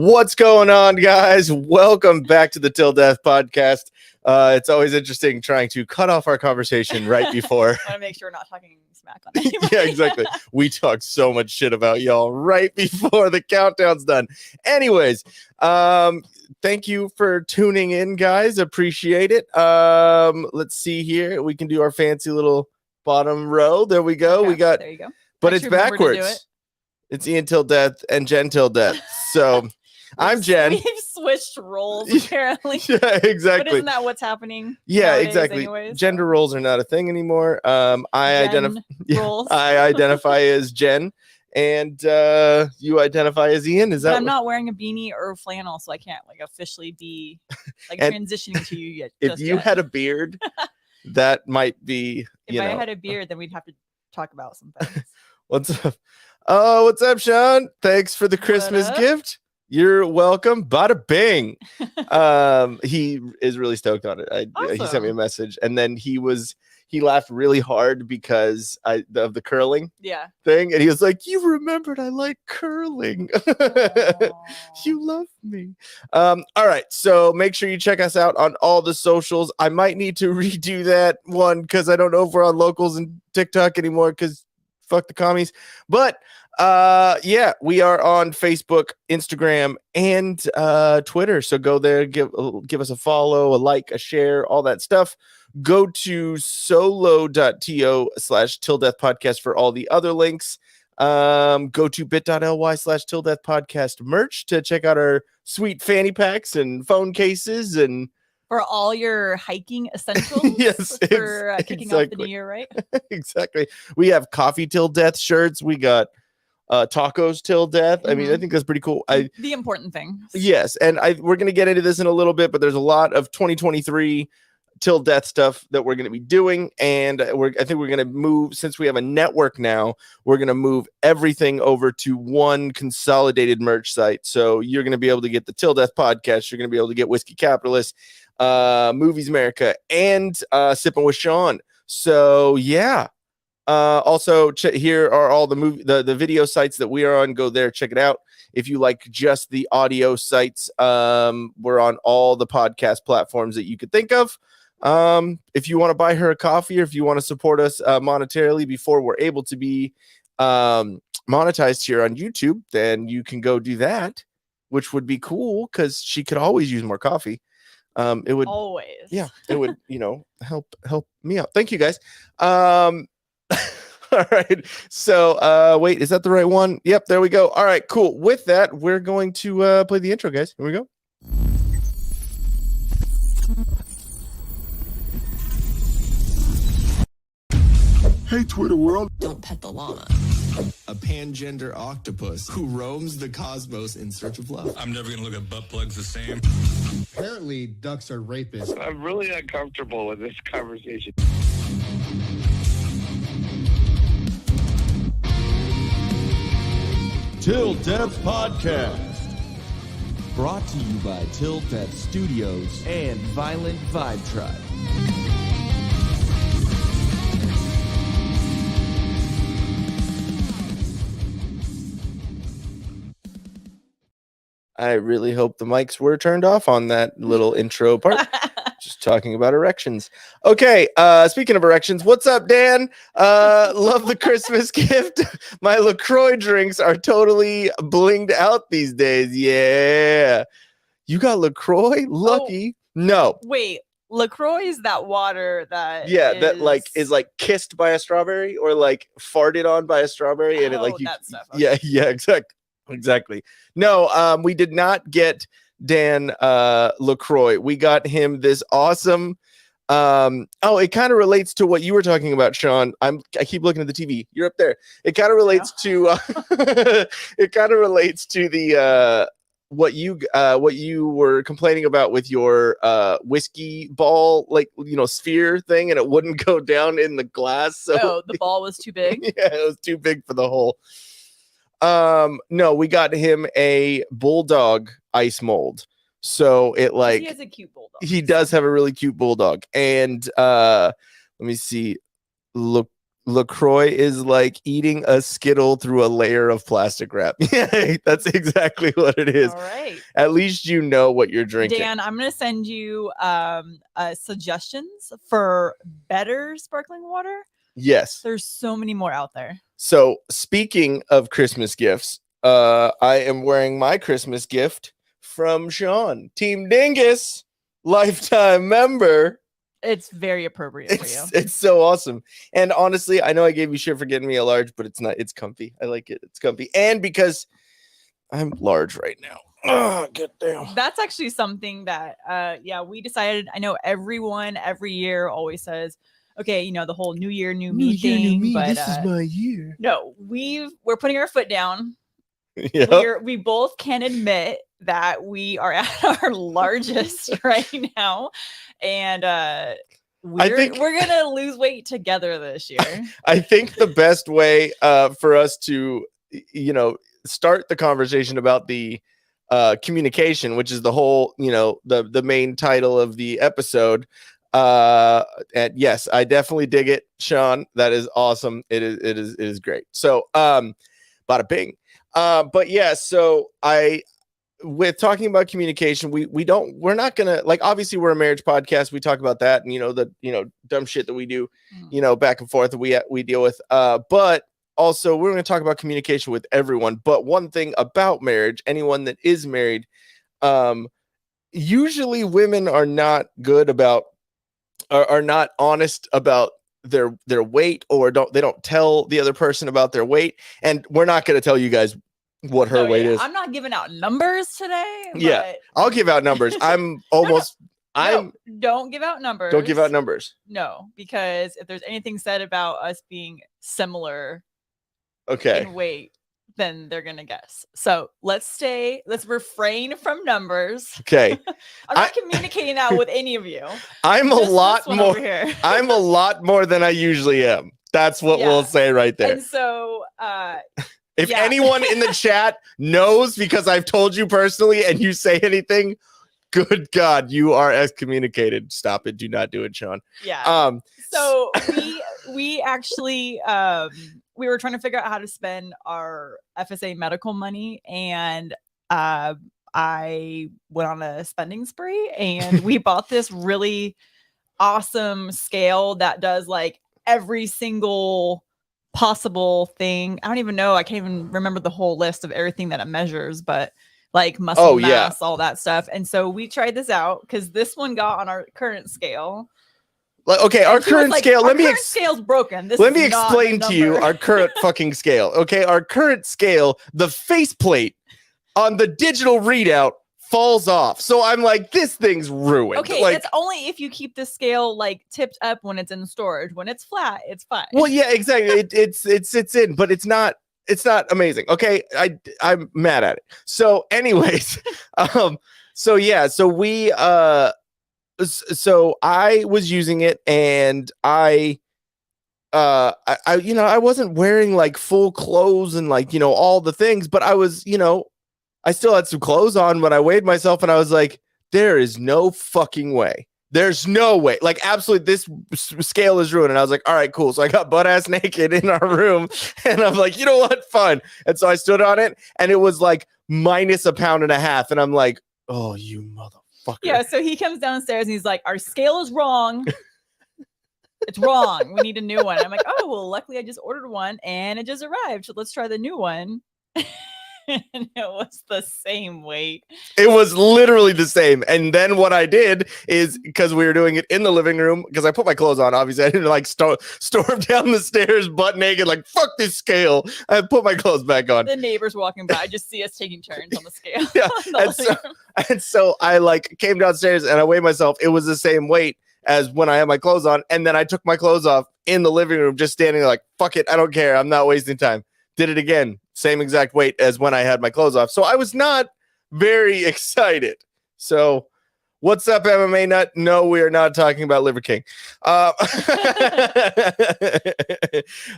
What's going on, guys? Welcome back to the Till Death podcast. It's always interesting trying to cut off our conversation right before. I want to make sure we're not talking smack on anybody. Yeah, exactly. We talk so much shit about y'all right before the countdown's done. Anyways, thank you for tuning in, guys. Appreciate it. Let's see here. We can do our fancy little bottom row. There we go. Okay, there you go. But it's backwards. It's Ian Till Death and Jen Till Death. So I'm Jen. We've switched roles, apparently. Yeah, exactly. But isn't that what's happening? Yeah, exactly. Anyways, Gender roles are not a thing anymore. I identify as Jen, and you identify as Ian. Is that? But I'm not wearing a beanie or flannel, so I can't officially be transitioning to you yet. If you had a beard, that might be. If I had a beard, then we'd have to talk about some things. What's up? Oh, what's up, Sean? Thanks for the Christmas gift. You're welcome. Bada bing. He is really stoked on it. Awesome. He sent me a message, and then he laughed really hard because of the curling thing, and he was like, "You remembered I like curling. You love me." All right, so make sure you check us out on all the socials. I might need to redo that one because I don't know if we're on Locals and TikTok anymore because fuck the commies. But yeah, we are on Facebook, Instagram, and Twitter. So go there, give us a follow, a like, a share, all that stuff. Go to solo.to/tilldeathpodcast for all the other links. Go to bit.ly/tilldeathpodcast merch to check out our sweet fanny packs and phone cases and for all your hiking essentials. Yes, for kicking off the new year, right? Exactly. We have coffee till death shirts. We got tacos till death. I mean, I think that's pretty cool. The important thing. Yes, and we're gonna get into this in a little bit, but there's a lot of 2023 till death stuff that we're gonna be doing, and I think we're gonna move, since we have a network now, we're gonna move everything over to one consolidated merch site. So you're gonna be able to get the Till Death podcast. You're gonna be able to get Whiskey Capitalist, Movies America, and Sipping with Sean. So yeah. Also, here are all the video sites that we are on. Go there, check it out. If you like just the audio sites, we're on all the podcast platforms that you could think of. If you want to buy her a coffee, or if you want to support us monetarily before we're able to be monetized here on YouTube, then you can go do that, which would be cool because she could always use more coffee. It would always, yeah, it would, help me out. Thank you, guys. All right. So, wait, is that the right one? Yep, there we go. All right, cool. With that, we're going to play the intro, guys. Here we go. Hey, Twitter world. Don't pet the llama. A pangender octopus who roams the cosmos in search of love. I'm never gonna look at butt plugs the same. Apparently, ducks are rapists. I'm really uncomfortable with this conversation. Till Death Podcast. Brought to you by Till Death Studios and Violent Vibe Tribe. I really hope the mics were turned off on that little intro part. Just talking about erections. Okay, speaking of erections, what's up, Dan? Love the Christmas gift. My LaCroix drinks are totally blinged out these days. Yeah. You got LaCroix? Lucky. Oh, no. Wait, LaCroix is that water that that is kissed by a strawberry or farted on by a strawberry, and that stuff. Okay. Yeah, exactly. No, we did not get Dan LaCroix. We got him this awesome it kind of relates to what you were talking about, Sean. I keep looking at the TV. You're up there. It kind of relates to the what you were complaining about with your whiskey ball sphere thing, and it wouldn't go down in the glass. So the ball was too big. Yeah, it was too big for the hole. No, we got him a bulldog ice mold. So it he has a cute bulldog. He does have a really cute bulldog. And let me see. Look, LaCroix is like eating a Skittle through a layer of plastic wrap. Yeah, that's exactly what it is. All right. At least you know what you're drinking. Dan, I'm going to send you suggestions for better sparkling water. Yes. There's so many more out there. So speaking of Christmas gifts, I am wearing my Christmas gift from Sean, Team Dingus, lifetime member. It's very appropriate for you. It's so awesome. And honestly, I know I gave you shit for getting me a large, but it's not. It's comfy. I like it. It's comfy. And because I'm large right now. Oh, get down. That's actually something that, we decided. I know everyone every year always says, okay, the whole new year, new me thing. But this is my year. No, we're putting our foot down. Yep. We both can admit that we are at our largest right now, and we're gonna lose weight together this year. I think the best way for us to start the conversation about the communication, which is the whole the main title of the episode, and yes, I definitely dig it, Sean. That is awesome. It is great. So bada bing. But yeah, so with talking about communication, we're not gonna, like, obviously we're a marriage podcast. We talk about that and the dumb shit that we do, back and forth that we deal with. But also we're gonna talk about communication with everyone. But one thing about marriage, anyone that is married, usually women are not good about are not honest about their weight, or they don't tell the other person about their weight. And we're not going to tell you guys what her weight is. I'm not giving out numbers today. Yeah, I'll give out numbers. I'm almost don't give out numbers. Don't give out numbers. No, because if there's anything said about us being similar in weight, then they're gonna guess. So let's refrain from numbers. Okay. I'm not communicating that with any of you. I'm a lot more I'm a lot more than I usually am. That's what we'll say right there. And so if anyone in the chat knows, because I've told you personally, and you say anything, good God, you are excommunicated. Stop it. Do not do it, Sean. Yeah. So we actually we were trying to figure out how to spend our FSA medical money, and I went on a spending spree, and we bought this really awesome scale that does like every single possible thing. I don't even know. I can't even remember the whole list of everything that it measures, but like muscle mass, all that stuff. And so we tried this out because this one got on our current scale. Okay, our current scale. Our current scale's broken. Let me explain to you our current fucking scale. Okay, our current scale, the faceplate on the digital readout falls off. So I'm like, this thing's ruined. Okay, it's only if you keep the scale like tipped up when it's in storage. When it's flat, it's fine. Well, yeah, exactly. It sits in, but it's not amazing. Okay, I'm mad at it. So, anyways, so I was using it, and I wasn't wearing like full clothes and like, all the things, but I was, I still had some clothes on when I weighed myself, and I was like, there is no fucking way. There's no way. Like, absolutely, this scale is ruined. And I was like, all right, cool. So I got butt ass naked in our room, and I'm like, you know what? Fun. And so I stood on it, and it was like minus 1.5 pounds. And I'm like, oh, you motherfucker. Yeah. So he comes downstairs and he's like, our scale is wrong. It's wrong. We need a new one. I'm like, oh, well, luckily I just ordered one and it just arrived. So let's try the new one. And it was the same weight. It was literally the same. And then what I did is, because we were doing it in the living room, because I put my clothes on, obviously I didn't like storm down the stairs butt naked like, fuck this scale. I put my clothes back on. The neighbors walking by just see us taking turns on the scale. Yeah. And so I like came downstairs and I weighed myself. It was the same weight as when I had my clothes on. And then I took my clothes off in the living room, just standing there like, fuck it, I don't care. I'm not wasting time. Did it again. Same exact weight as when I had my clothes off. So I was not very excited. So what's up, MMA Nut? No, we are not talking about Liver King.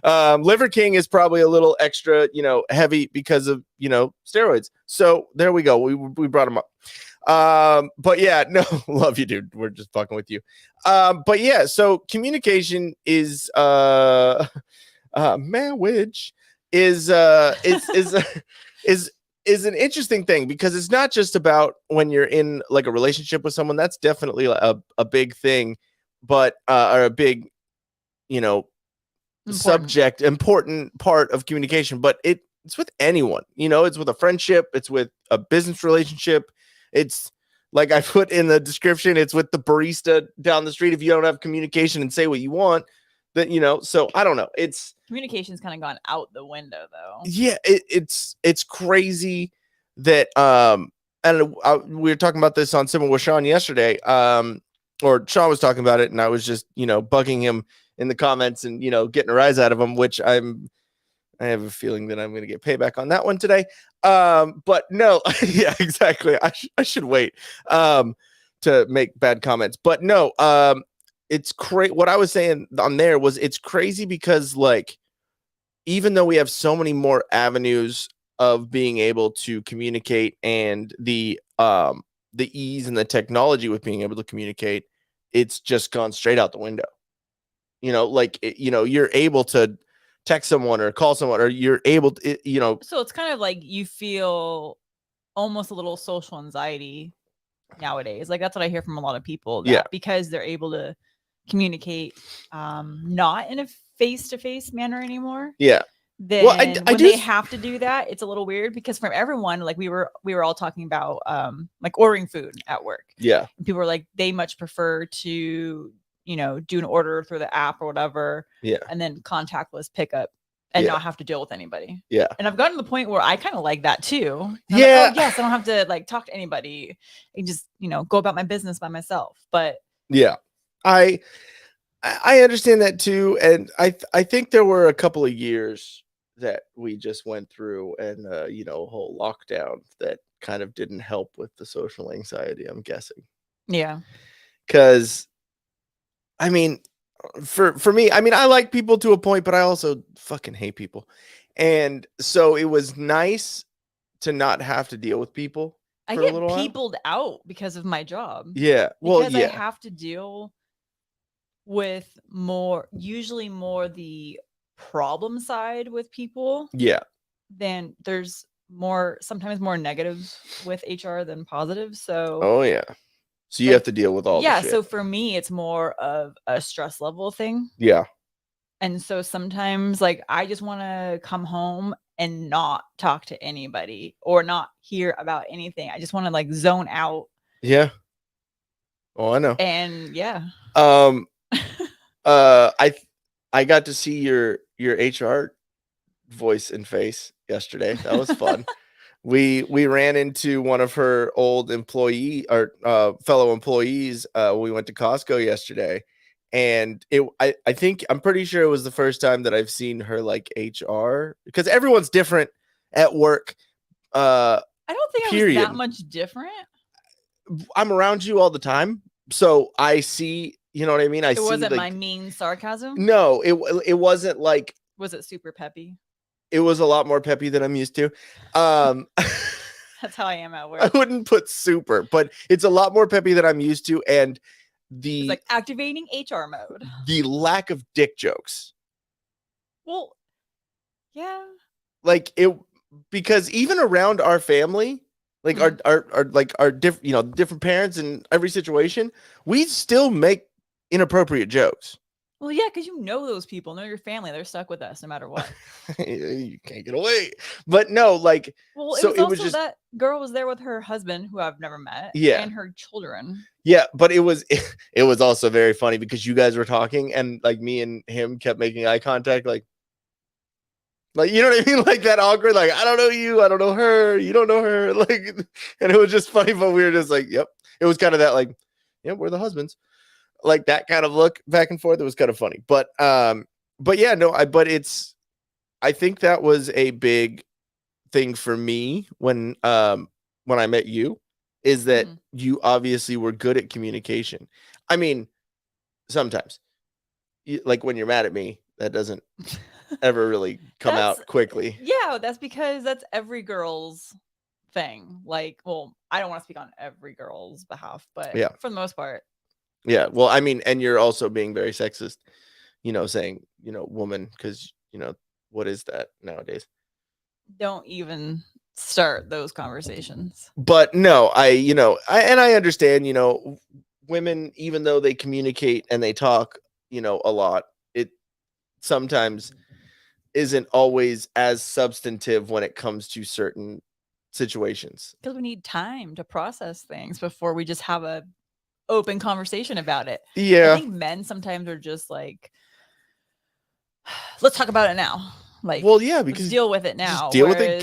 Liver King is probably a little extra, heavy because of, steroids. So there we go. We brought him up. But yeah, no, love you, dude. We're just fucking with you. But yeah, so communication is marriage is is an interesting thing, because it's not just about when you're in like a relationship with someone. That's definitely a big thing, but or a big, you know, important part of communication. But it's with anyone, you know, it's with a friendship, it's with a business relationship. It's like I put in the description, it's with the barista down the street. If you don't have communication and say what you want, then, you know, so I don't know. Communication's kind of gone out the window, though. Yeah, it's crazy that and we were talking about this on Simple with Sean yesterday. Or Sean was talking about it, and I was just, you know, bugging him in the comments and, you know, getting a rise out of him, which I have a feeling that I'm going to get payback on that one today. But no, yeah, exactly. I should wait to make bad comments. But no, it's crazy. What I was saying on there was, it's crazy because, like, even though we have so many more avenues of being able to communicate, and the ease and the technology with being able to communicate, it's just gone straight out the window. You know, like, you know, you're able to text someone or call someone, or you're able to, you know. So it's kind of like you feel almost a little social anxiety nowadays. Like, that's what I hear from a lot of people. Yeah. Because they're able to communicate not in a face-to-face manner anymore. Yeah. Then Well, when they have to do that, it's a little weird, because from everyone, like we were all talking about like ordering food at work. Yeah. And people were like, they much prefer to, you know, do an order through the app or whatever. Yeah. And then contactless pickup and not have to deal with anybody. Yeah. And I've gotten to the point where I kind of like that too. I'm Yeah. like, oh, yes, I don't have to like talk to anybody. I can just, you know, go about my business by myself. But yeah, I understand that too. And I think there were a couple of years that we just went through, and you know, a whole lockdown that kind of didn't help with the social anxiety, I'm guessing. yeah. Because I mean, for me, I mean, I like people to a point, but I also fucking hate people. And so it was nice to not have to deal with people I for a get little while. peopled out because of my job. Yeah. Well, Because I yeah. have to deal with usually more the problem side with people. Yeah. Then there's sometimes more negatives with HR than positive. So Oh yeah. So you like, have to deal with all the shit. so for me, it's more of a stress level thing. Yeah. And so sometimes, like, I just want to come home and not talk to anybody or not hear about anything. I just want to like zone out. Yeah. Oh, I know. And yeah. I got to see your HR voice and face yesterday. That was fun. We ran into one of her old fellow employees. We went to Costco yesterday, and I'm pretty sure it was the first time that I've seen her like HR, because everyone's different at work. I don't think I was that period. much different. I'm around you all the time, so I see, you know what I mean? It wasn't my mean sarcasm. No, it wasn't like. Was it super peppy? It was a lot more peppy than I'm used to. That's how I am at work. I wouldn't put super, but it's a lot more peppy than I'm used to. And It's like activating HR mode. The lack of dick jokes. Well, yeah. Like it, because even around our family, like our different, you know, different parents in every situation, we still make inappropriate jokes. Well, yeah, because you know those people, know your family. They're stuck with us no matter what. You can't get away. But no, like, well, so it was also that girl was there with her husband, who I've never met, and her children. Yeah, but it was also very funny because you guys were talking, and like me and him kept making eye contact, like you know what I mean, like that awkward, like I don't know you, I don't know her, you don't know her, like, and it was just funny, but we were just like, yep. It was kind of that, like, yeah, we're the husbands. Like that kind of look back and forth. It was kind of funny, but yeah, no, I think that was a big thing for me when I met you, is that you obviously were good at communication. I mean, sometimes, like when you're mad at me, that doesn't ever really come out quickly. Yeah, that's because that's every girl's thing. Like, well, I don't want to speak on every girl's behalf, but yeah, for the most part. Yeah, well, I mean, and you're also being very sexist, you know, saying, you know, woman, because what is that nowadays? Don't even start those conversations. But no, I understand, women, even though they communicate and they talk, a lot, it sometimes isn't always as substantive when it comes to certain situations. Because we need time to process things before we just have a open conversation about it. Yeah. I think men sometimes are just like, let's talk about it now. Like, Well, yeah, let's because deal with it now. just deal with it,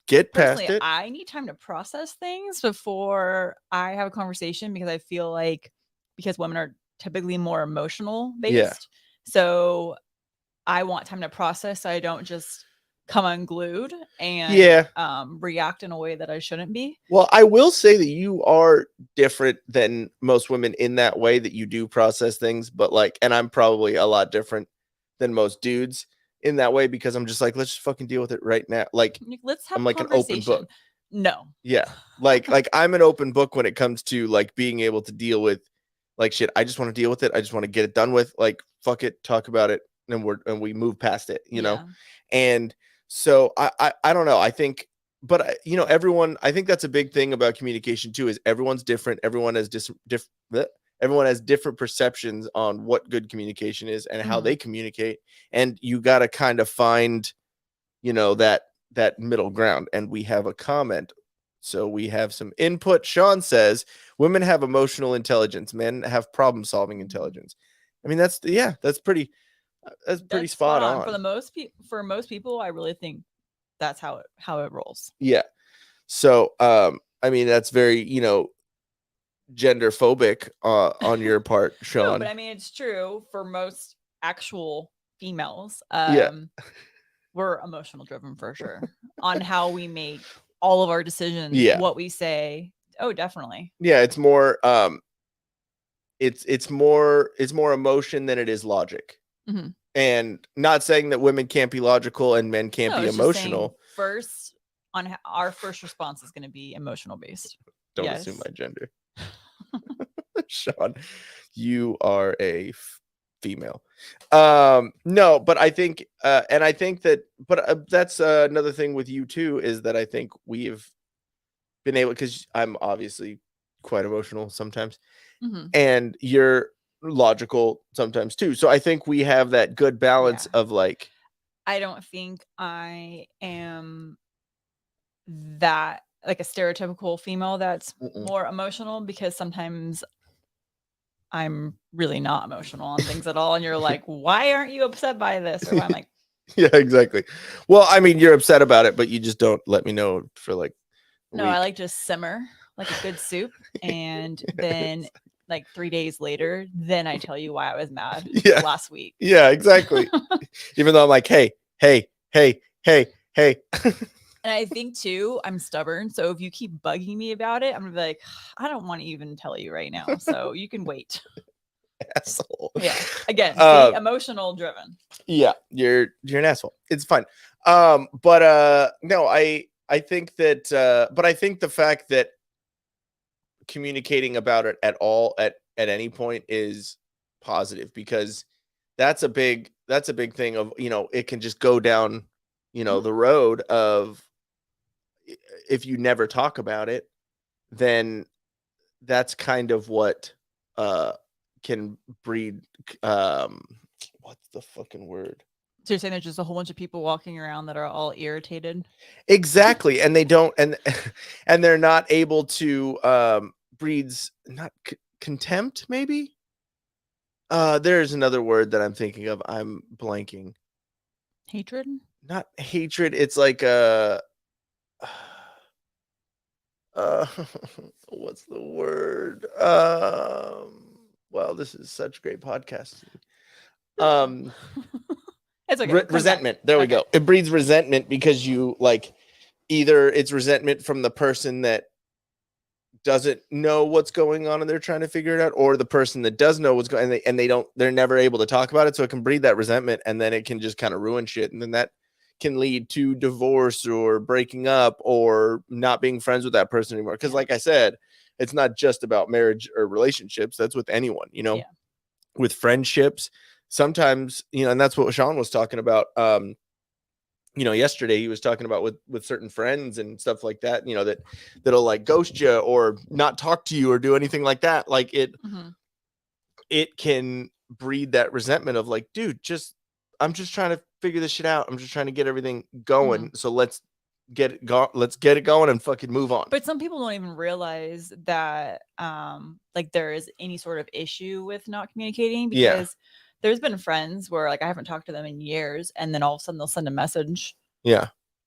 get past Personally, it. I need time to process things before I have a conversation, because I feel like, because women are typically more emotional based. Yeah. So I want time to process, so I don't just come unglued and react in a way that I shouldn't be. Well, I will say that you are different than most women in that way, that you do process things, but and I'm probably a lot different than most dudes in that way, because I'm just like, let's just fucking deal with it right now. Like, let's have I'm like an open book. No. Yeah. Like I'm an open book when it comes to being able to deal with shit. I just want to deal with it. I just want to get it done with. Fuck it, talk about it, and we move past it, know? And so I don't know. I think, but everyone, I think that's a big thing about communication too, is everyone's different. Everyone has everyone has different perceptions on what good communication is and how they communicate. And you got to kind of find, that middle ground. And we have a comment. So we have some input. Sean says, women have emotional intelligence. Men have problem solving intelligence. I mean, that's pretty spot on. For most people, I really think that's how it rolls. Yeah. So, I mean, that's very, gender phobic on your part, Sean. No, but I mean, it's true for most actual females. We're emotional driven for sure on how we make all of our decisions, what we say. Oh, definitely. Yeah, it's more it's more emotion than it is logic. Mm-hmm. And not saying that women can't be logical and men can't be emotional. First, our first response is going to be emotional based. Don't assume my gender. Sean, you are a female. No, but I think and I think that, but that's another thing with you too, is that I think we've been able, because I'm obviously quite emotional sometimes, and you're logical sometimes too. So I think we have that good balance of I don't think I am that a stereotypical female that's more emotional, because sometimes I'm really not emotional on things at all. And you're like, why aren't you upset by this? Or I'm like, yeah, exactly. Well, I mean, you're upset about it, but you just don't let me know for a no, week. I just simmer like a good soup. And then 3 days later, then I tell you why I was mad last week. Yeah, exactly. Even though I'm like, hey. And I think too, I'm stubborn. So if you keep bugging me about it, I'm gonna be like, I don't want to even tell you right now. So you can wait. Asshole. Yeah. Again, see, emotional driven. Yeah, you're an asshole. It's fine. But no, I think that but I think the fact that communicating about it at all at any point is positive, because that's a big thing of, it can just go down, the road of, if you never talk about it, then that's kind of what can breed what's the fucking word? So you're saying there's just a whole bunch of people walking around that are all irritated? Exactly. And they don't, and they're not able to breeds not contempt, maybe. There's another word that I'm thinking of. I'm blanking. Hatred? Not hatred. It's like what's the word? Well, this is such great podcasting. It's okay. Resentment. There we go. It breeds resentment, because you either it's resentment from the person that doesn't know what's going on and they're trying to figure it out, or the person that does know what's going on and they're never able to talk about it. So it can breed that resentment, and then it can just kind of ruin shit. And then that can lead to divorce or breaking up or not being friends with that person anymore. Because like I said, it's not just about marriage or relationships. That's with anyone, with friendships, sometimes, and that's what Sean was talking about. Yesterday he was talking about with certain friends and stuff like that, that'll like ghost you or not talk to you or do anything like that. Like it can breed that resentment of like, dude, I'm just trying to figure this shit out. I'm just trying to get everything going. So let's get it going and fucking move on. But some people don't even realize that like there is any sort of issue with not communicating, because there's been friends where like I haven't talked to them in years, and then all of a sudden they'll send a message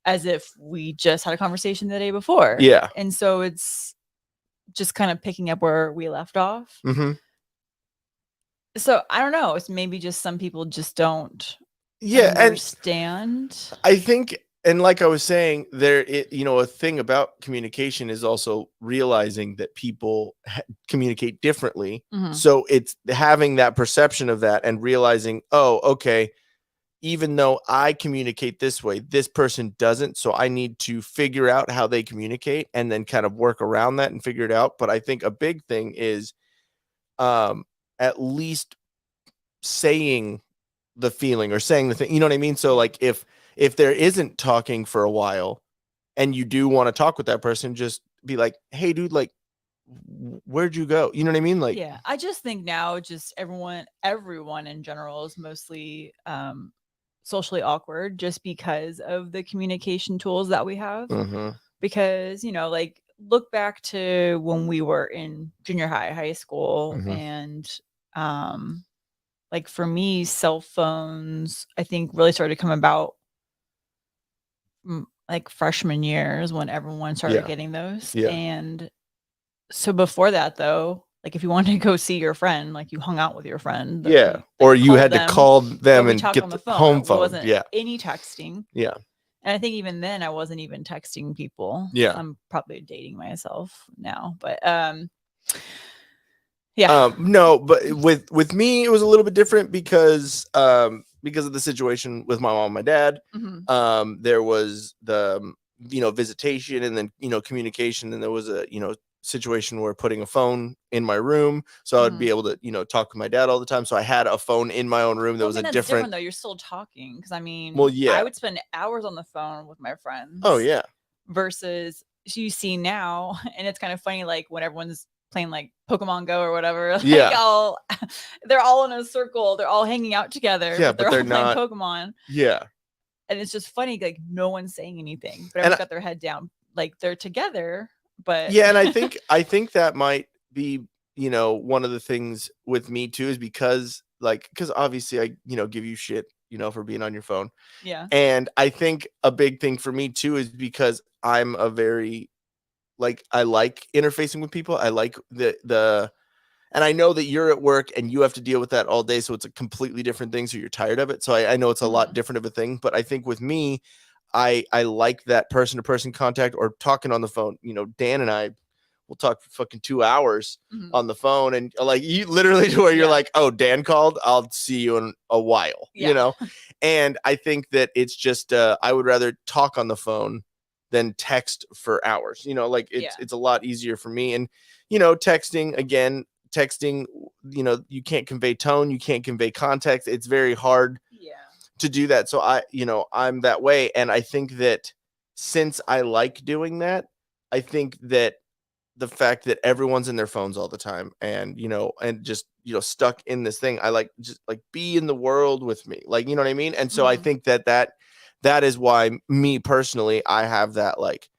as if we just had a conversation the day before. And so it's just kind of picking up where we left off. So I don't know, it's maybe just some people just don't understand. And I think, and like I was saying, a thing about communication is also realizing that people communicate differently. So it's having that perception of that and realizing, oh, okay, even though I communicate this way, this person doesn't. So I need to figure out how they communicate and then kind of work around that and figure it out. But I think a big thing is at least saying the feeling or saying the thing, you know what I mean? So like if there isn't talking for a while and you do want to talk with that person, just be like, hey dude, like, where'd you go? You know what I mean? Like, I just think now just everyone in general is mostly socially awkward just because of the communication tools that we have. Because, like look back to when we were in junior high school, and like for me, cell phones, I think really started to come about like freshman years when everyone started getting those. And so before that though, like if you wanted to go see your friend, like you hung out with your friend. Or you had to call them and get on the phone. home phone. It wasn't any texting. And I think even then I wasn't even texting people. I'm probably dating myself now, but no, but with me it was a little bit different because of the situation with my mom and my dad. There was the visitation and then communication, and there was a situation where putting a phone in my room so I would be able to talk to my dad all the time. So I had a phone in my own room that was a different though. You're still talking, because I mean, I would spend hours on the phone with my friends. Versus you see now, and it's kind of funny, like when everyone's playing like Pokemon Go or whatever, like they're all in a circle, they're all hanging out together, but they're all playing Pokemon. And it's just funny, like no one's saying anything, but everyone's got their head down, like they're together. But and I think that might be one of the things with me too, is because obviously I give you shit for being on your phone, and I think a big thing for me too is because I'm a very I like interfacing with people. I like the and I know that you're at work and you have to deal with that all day, so it's a completely different thing, so you're tired of it. So I know it's a lot different of a thing, but I think with me, I like that person-to-person contact or talking on the phone. Dan and I will talk for fucking 2 hours on the phone, and like you literally to where you're like, oh, Dan called, I'll see you in a while, and I think that it's just I would rather talk on the phone than text for hours. It's a lot easier for me. And texting, you can't convey tone, you can't convey context. It's very hard to do that. So I'm that way. And I think that since I like doing that, I think that the fact that everyone's in their phones all the time and, and just, stuck in this thing, I like just like be in the world with me. Like, you know what I mean? And so I think that is why me personally, I have that like,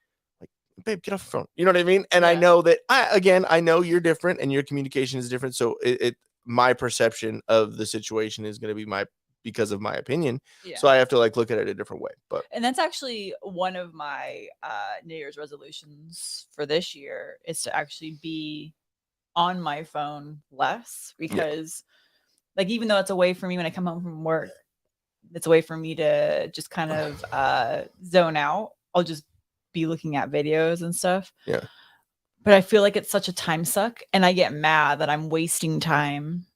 babe, get off the phone. You know what I mean? And I know that I know you're different and your communication is different. So my perception of the situation is going to be because of my opinion. So I have to like look at it a different way. And that's actually one of my New Year's resolutions for this year, is to actually be on my phone less, because like, even though it's a way for me when I come home from work, it's a way for me to just kind of zone out. I'll just be looking at videos and stuff. But I feel like it's such a time suck, and I get mad that I'm wasting time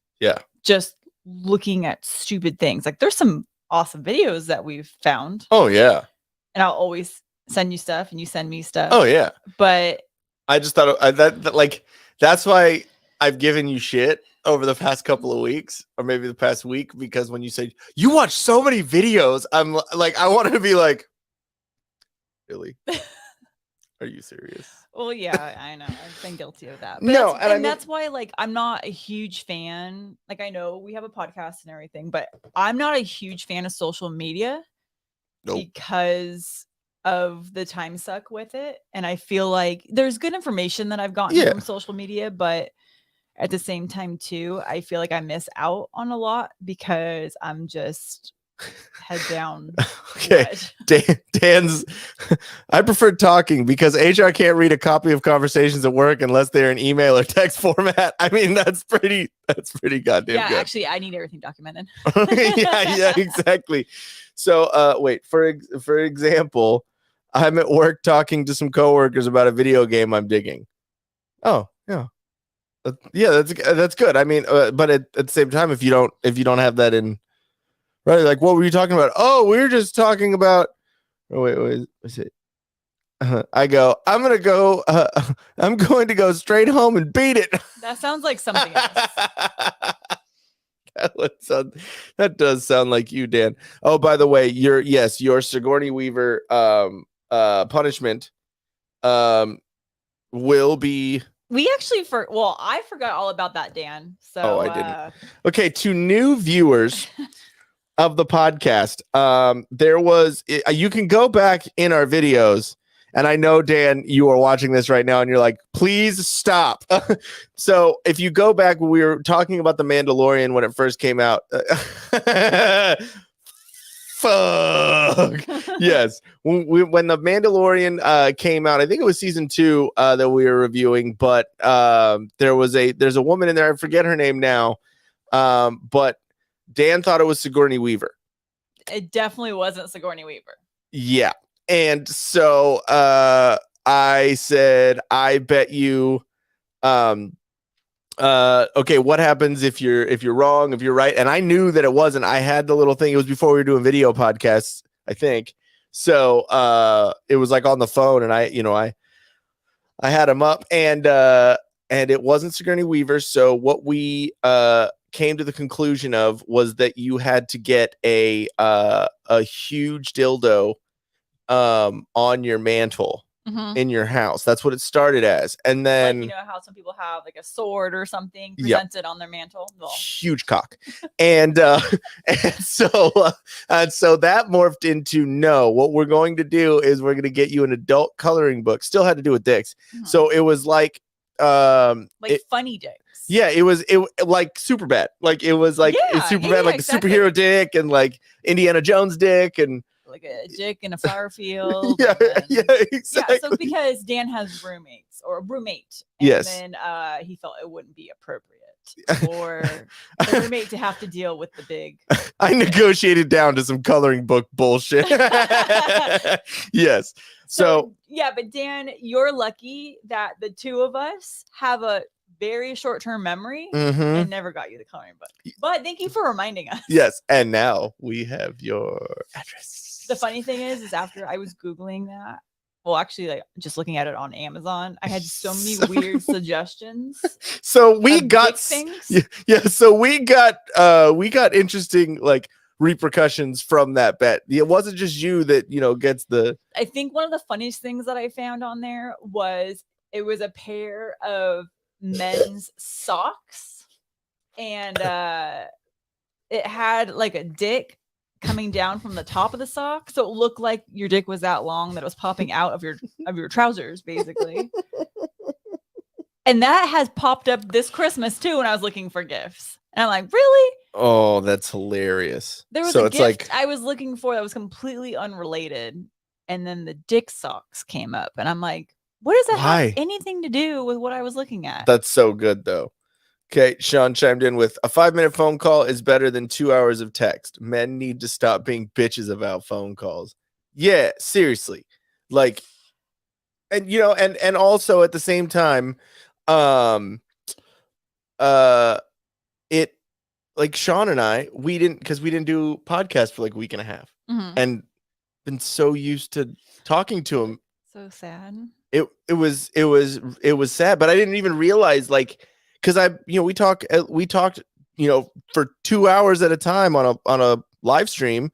just looking at stupid things. Like there's some awesome videos that we've found. And I'll always send you stuff and you send me stuff. But I just thought that like that's why I've given you shit over the past couple of weeks, or maybe the past week, because when you say you watch so many videos, I'm like, I wanted to be like, really? Are you serious? Well, yeah, I know. I've been guilty of that. But No, that's, and I and mean- that's why, like, I'm not a huge fan. Like, I know we have a podcast and everything, but I'm not a huge fan of social media because of the time suck with it. And I feel like there's good information that I've gotten from social media, but at the same time, too, I feel like I miss out on a lot because I'm just head down. Okay. Dan's I prefer talking because HR can't read a copy of conversations at work unless they're in email or text format. I mean, that's pretty goddamn good. Actually, I need everything documented. yeah, exactly. So wait, for example, I'm at work talking to some coworkers about a video game I'm digging. Oh, yeah. Yeah, that's good. I mean, but at the same time, if you don't have that in right, like, what were you talking about? Oh, we were just talking about. Oh, wait, what's it? I go. I'm going to go straight home and beat it. That sounds like something else. That does sound like you, Dan. Oh, by the way, your Sigourney Weaver punishment will be. We actually I forgot all about that, Dan. So I didn't. Okay, to new viewers of the podcast, there was you can go back in our videos, and I know, Dan, you are watching this right now and you're like, please stop. So if you go back, we were talking about The Mandalorian when it first came out. Fuck. Yes. When The Mandalorian came out, I think it was season 2 that we were reviewing, but there's a woman in there, I forget her name now, but Dan thought it was Sigourney Weaver. It definitely wasn't Sigourney Weaver. Yeah. And so I said, I bet you okay, what happens if you're wrong, if you're right? And I knew that it wasn't. I had the little thing. It was before we were doing video podcasts, I think. So it was like on the phone, and I had him up, and it wasn't Sigourney Weaver. So what we came to the conclusion of was that you had to get a huge dildo on your mantle in your house. That's what it started as. And then, like, you know how some people have like a sword or something presented on their mantle? Well, huge cock. And so that morphed into, no, what we're going to do is we're going to get you an adult coloring book. Still had to do with dicks. So it was like funny dicks. Yeah, it was like super bad. Like it was like super bad, like exactly. a superhero dick and like Indiana Jones dick and like a dick in a flower field. Exactly. Yeah, so because Dan has roommates or a roommate, and then he felt it wouldn't be appropriate for the roommate to have to deal with the big. I negotiated down to some coloring book bullshit. Yes. So yeah, but Dan, you're lucky that the two of us have a very short-term memory and never got you the coloring book. But thank you for reminding us. Yes, and now we have your address. The funny thing is after I was Googling that, well, actually, like just looking at it on Amazon, I had so many weird suggestions. So we got things. Yeah. So we got interesting like repercussions from that bet. It wasn't just you that gets the. I think one of the funniest things that I found on there was it was a pair of men's socks, and it had like a dick coming down from the top of the sock, so it looked like your dick was that long that it was popping out of your trousers, basically. And that has popped up this Christmas too when I was looking for gifts, and I'm like, really? Oh, that's hilarious. There was a gift I was looking for that was completely unrelated, and then the dick socks came up, and I'm like, what does that have anything to do with what I was looking at? That's so good though. Okay, Sean chimed in with, a 5-minute phone call is better than 2 hours of text. Men need to stop being bitches about phone calls. Yeah, seriously. Like, and and also at the same time, it, like, Sean and I, we didn't do podcasts for like a week and a half, and been so used to talking to him. So sad. It was sad, but I didn't even realize, like, because we talked, for 2 hours at a time on a live stream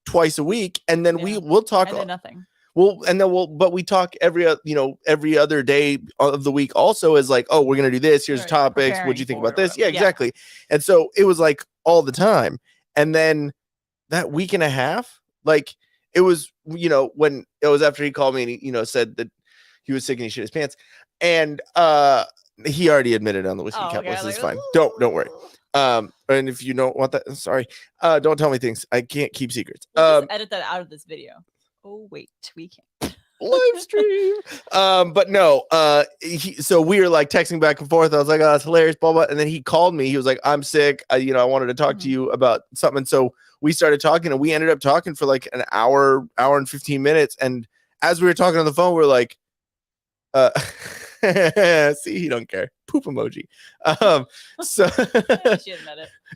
twice a week, and then we'll talk. I did nothing. But we talk every other day of the week also is like, oh, we're going to do this. Here's topics. What'd you think about this? Yeah, exactly. And so it was like all the time. And then that week and a half, like it was, when it was after he called me and he, said that he was sick and he shit his pants. And he already admitted on the Whiskey Cowboys. It's fine. Don't worry. And if you don't want that, sorry. Don't tell me things. I can't keep secrets. We'll just edit that out of this video. Oh wait, we can't live stream. But no, so we were like texting back and forth. I was like, oh, that's hilarious, blah blah. And then he called me. He was like, I'm sick. I wanted to talk to you about something. So we started talking, and we ended up talking for like an hour and 15 minutes. And as we were talking on the phone, we we're like, see, he don't care. Poop emoji. So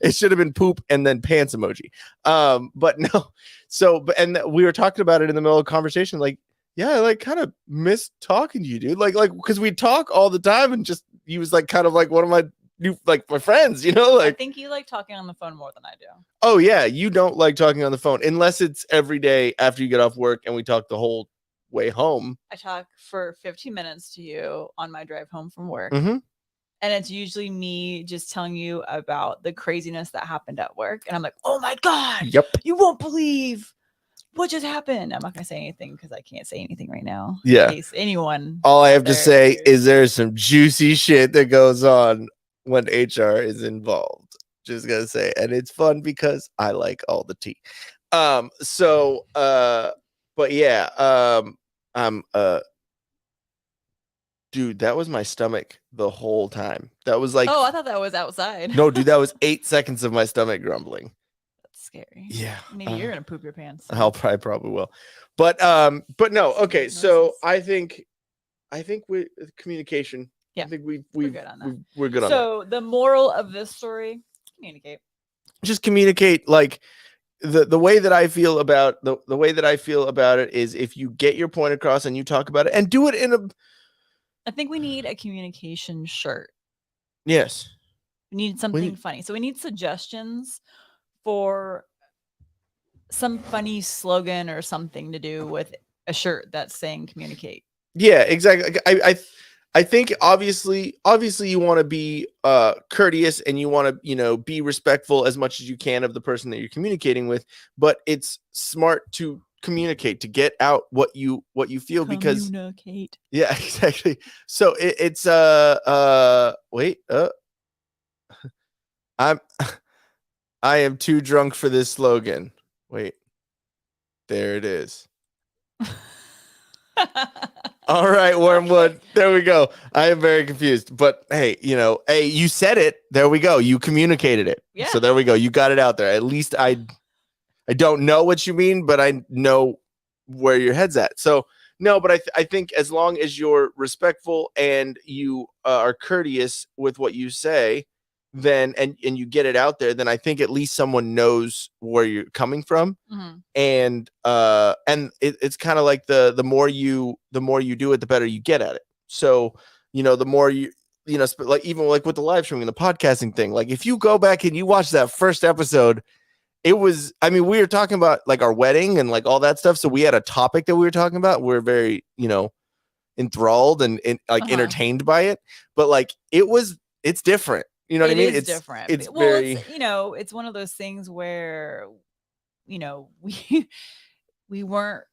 it should have been poop and then pants emoji. But no. So, and we were talking about it in the middle of the conversation. Like, yeah, I like kind of miss talking to you, dude. Like, because we talk all the time, and just he was like kind of like one of my new my friends, I think you like talking on the phone more than I do. Oh yeah, you don't like talking on the phone unless it's every day after you get off work, and we talk the whole way home. I talk for 15 minutes to you on my drive home from work. Mm-hmm. And it's usually me just telling you about the craziness that happened at work. And I'm like, oh my God, yep, you won't believe what just happened. I'm not going to say anything because I can't say anything right now. Yeah. In case anyone. All I have to say is there's some juicy shit that goes on when HR is involved. Just going to say. And it's fun because I like all the tea. But yeah, dude, that was my stomach the whole time. That was like, oh, I thought that was outside. No, dude, that was 8 seconds of my stomach grumbling. That's scary. Yeah. Maybe you're gonna poop your pants. I probably will. But no, okay. So I think we communication. Yeah. I think we're good on that. We're good on that. So the moral of this story, communicate. Just communicate. Like the way that I feel about the way that I feel about it is if you get your point across and you talk about it and do it in a. I think we need a communication shirt. Yes. We need something funny. So we need suggestions for some funny slogan or something to do with a shirt that's saying communicate. Yeah, exactly. I think obviously you want to be courteous and you want to, be respectful as much as you can of the person that you're communicating with, but it's smart to communicate, to get out what you feel, because yeah, exactly. So it's I am too drunk for this slogan. Wait, there it is. All right, Wormwood. There we go. I am very confused, but hey, you said it. There we go. You communicated it. Yeah. So there we go. You got it out there. At least I don't know what you mean, but I know where your head's at. So no, but I think as long as you're respectful and you are courteous with what you say, then and you get it out there, then I think at least someone knows where you're coming from. Mm-hmm. And it's kind of like the more you do it, the better you get at it. So the more like even like with the live streaming and the podcasting thing, like if you go back and you watch that first episode, it was, we were talking about like our wedding and like all that stuff. So we had a topic that we were talking about. We're very enthralled and like entertained by it, but like it's different. You know what I mean? It's different. It's very, it's one of those things where, we weren't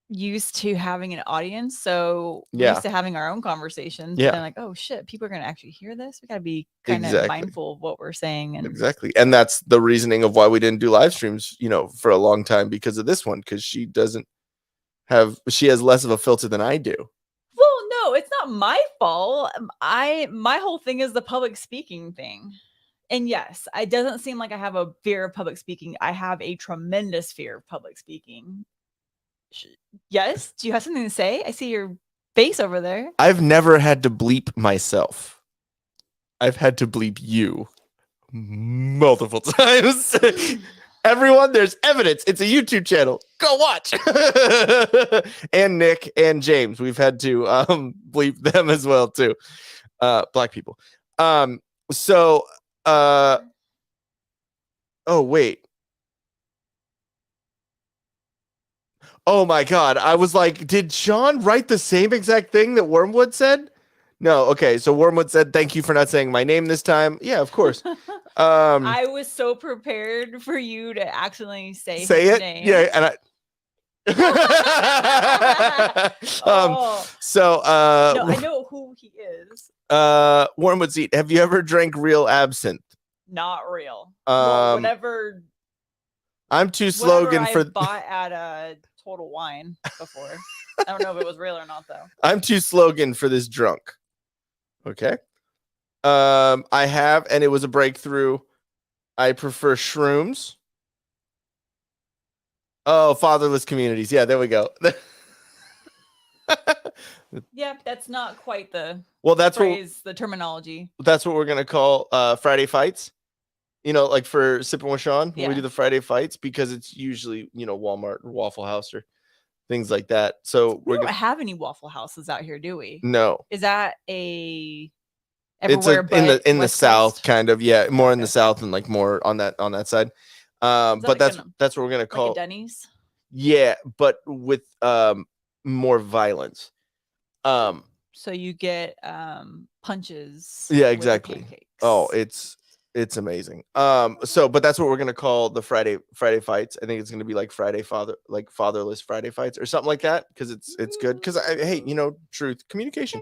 used to having an audience. So we're used to having our own conversations. Yeah. And like, oh shit, people are going to actually hear this. We got to be kind of mindful of what we're saying. And exactly. And that's the reasoning of why we didn't do live streams, for a long time, because of this one, because she has less of a filter than I do. Well, no, it's not my fault. My whole thing is the public speaking thing. And yes, it doesn't seem like I have a fear of public speaking. I have a tremendous fear of public speaking. Yes? Do you have something to say? I see your face over there. I've never had to bleep myself. I've had to bleep you multiple times. Everyone, there's evidence. It's a YouTube channel. Go watch. And Nick and James, we've had to bleep them as well too. Black people. So, oh wait. Oh my God. I was like, did Sean write the same exact thing that Wormwood said? No. Okay. So Wormwood said, thank you for not saying my name this time. Yeah, of course. I was so prepared for you to accidentally say Say his it. name. Yeah. And so, no, I know who he is. Wormwood Seat, have you ever drank real absinthe? Not real. Well, whatever. I'm too slogan I for bought at a Total Wine before. I don't know if it was real or not though. I'm too slogan for this drunk. Okay. I have, and it was a breakthrough. I prefer shrooms. Oh, fatherless communities. Yeah, there we go. Yeah, that's not quite the Well, that's phrase, the terminology. what we're gonna call Friday fights. You know, like for Sipping with Sean, when we Yeah. do the Friday fights, because it's usually, you know, Walmart or Waffle House or things like that. So We we're don't gonna have any Waffle Houses out here, do we? no. Is that a It's everywhere in the West south, Coast? kind of. Yeah, more in the Okay. south and like more on that side. But like that's what we're gonna like call a Denny's? yeah, but with more violence. So you get punches. Yeah, with the exactly. pancakes. Oh, it's amazing. So but that's what we're gonna call the Friday fights. I think it's gonna be like fatherless Friday fights or something like that, because it's good. Because hey, you know, truth, communication.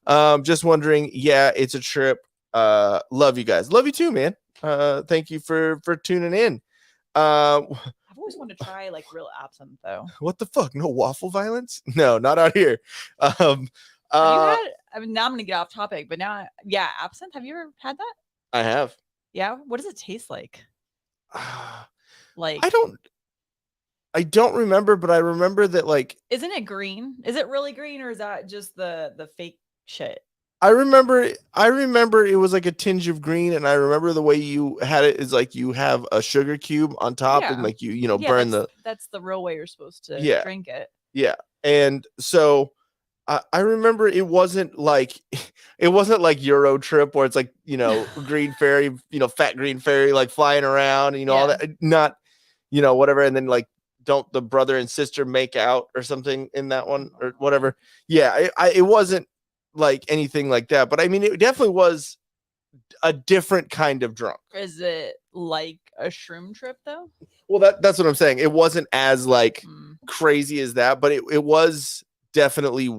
Just wondering, yeah, it's a trip. Love you guys. Love you too, man. Thank you for tuning in. I've always wanted to try like real absinthe though. What the fuck? No waffle violence? No, not out here. Have you had? I mean, now I'm gonna get off topic, but now, yeah, absinthe. Have you ever had that? I have. Yeah. What does it taste like? Like, I don't remember, but I remember that like isn't it green? Is it really green, or is that just the fake shit? I remember it was like a tinge of green, and I remember the way you had it is like you have a sugar cube on top, and Yeah. like you know burn that's the real way you're supposed to Yeah. drink it. yeah. And so I remember it wasn't like Euro Trip where it's like, you know, green fairy, you know, fat green fairy like flying around, you know, all Yeah. that, not, you know, whatever, and then like don't the brother and sister make out or something in that one or whatever. Yeah, it wasn't like anything like that, but I mean it definitely was a different kind of drunk. Is it like a shroom trip though? Well, that's what I'm saying. It wasn't as like crazy as that, but it was definitely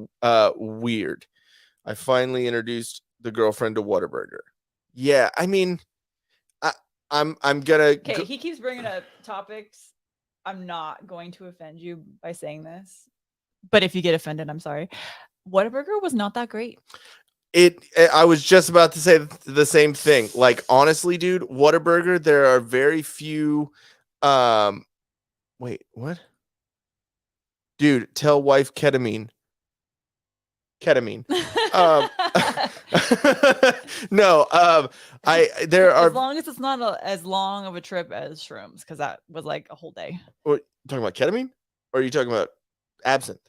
weird. I finally introduced the girlfriend to Whataburger. Yeah, I mean, I'm gonna. Okay, he keeps bringing up topics. I'm not going to offend you by saying this, but if you get offended, I'm sorry. Whataburger was not that great. I was just about to say the same thing. Like, honestly, dude, Whataburger, there are very few. Wait, what? Dude, tell wife ketamine. No, there are as long as it's not as long of a trip as shrooms, because that was like a whole day. What, talking about ketamine, or are you talking about absinthe?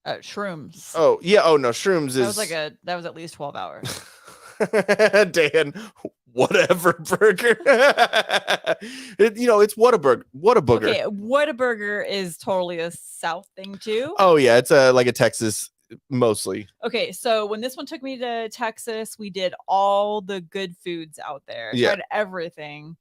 Shrooms. Oh yeah. Oh no, shrooms is that was at least 12 hours. Dan, whatever burger. You know, it's Whataburger. Okay, Whataburger is totally a South thing too. Oh yeah, it's like a Texas mostly. Okay, so when this one took me to Texas, we did all the good foods out there. Yeah. Tried everything.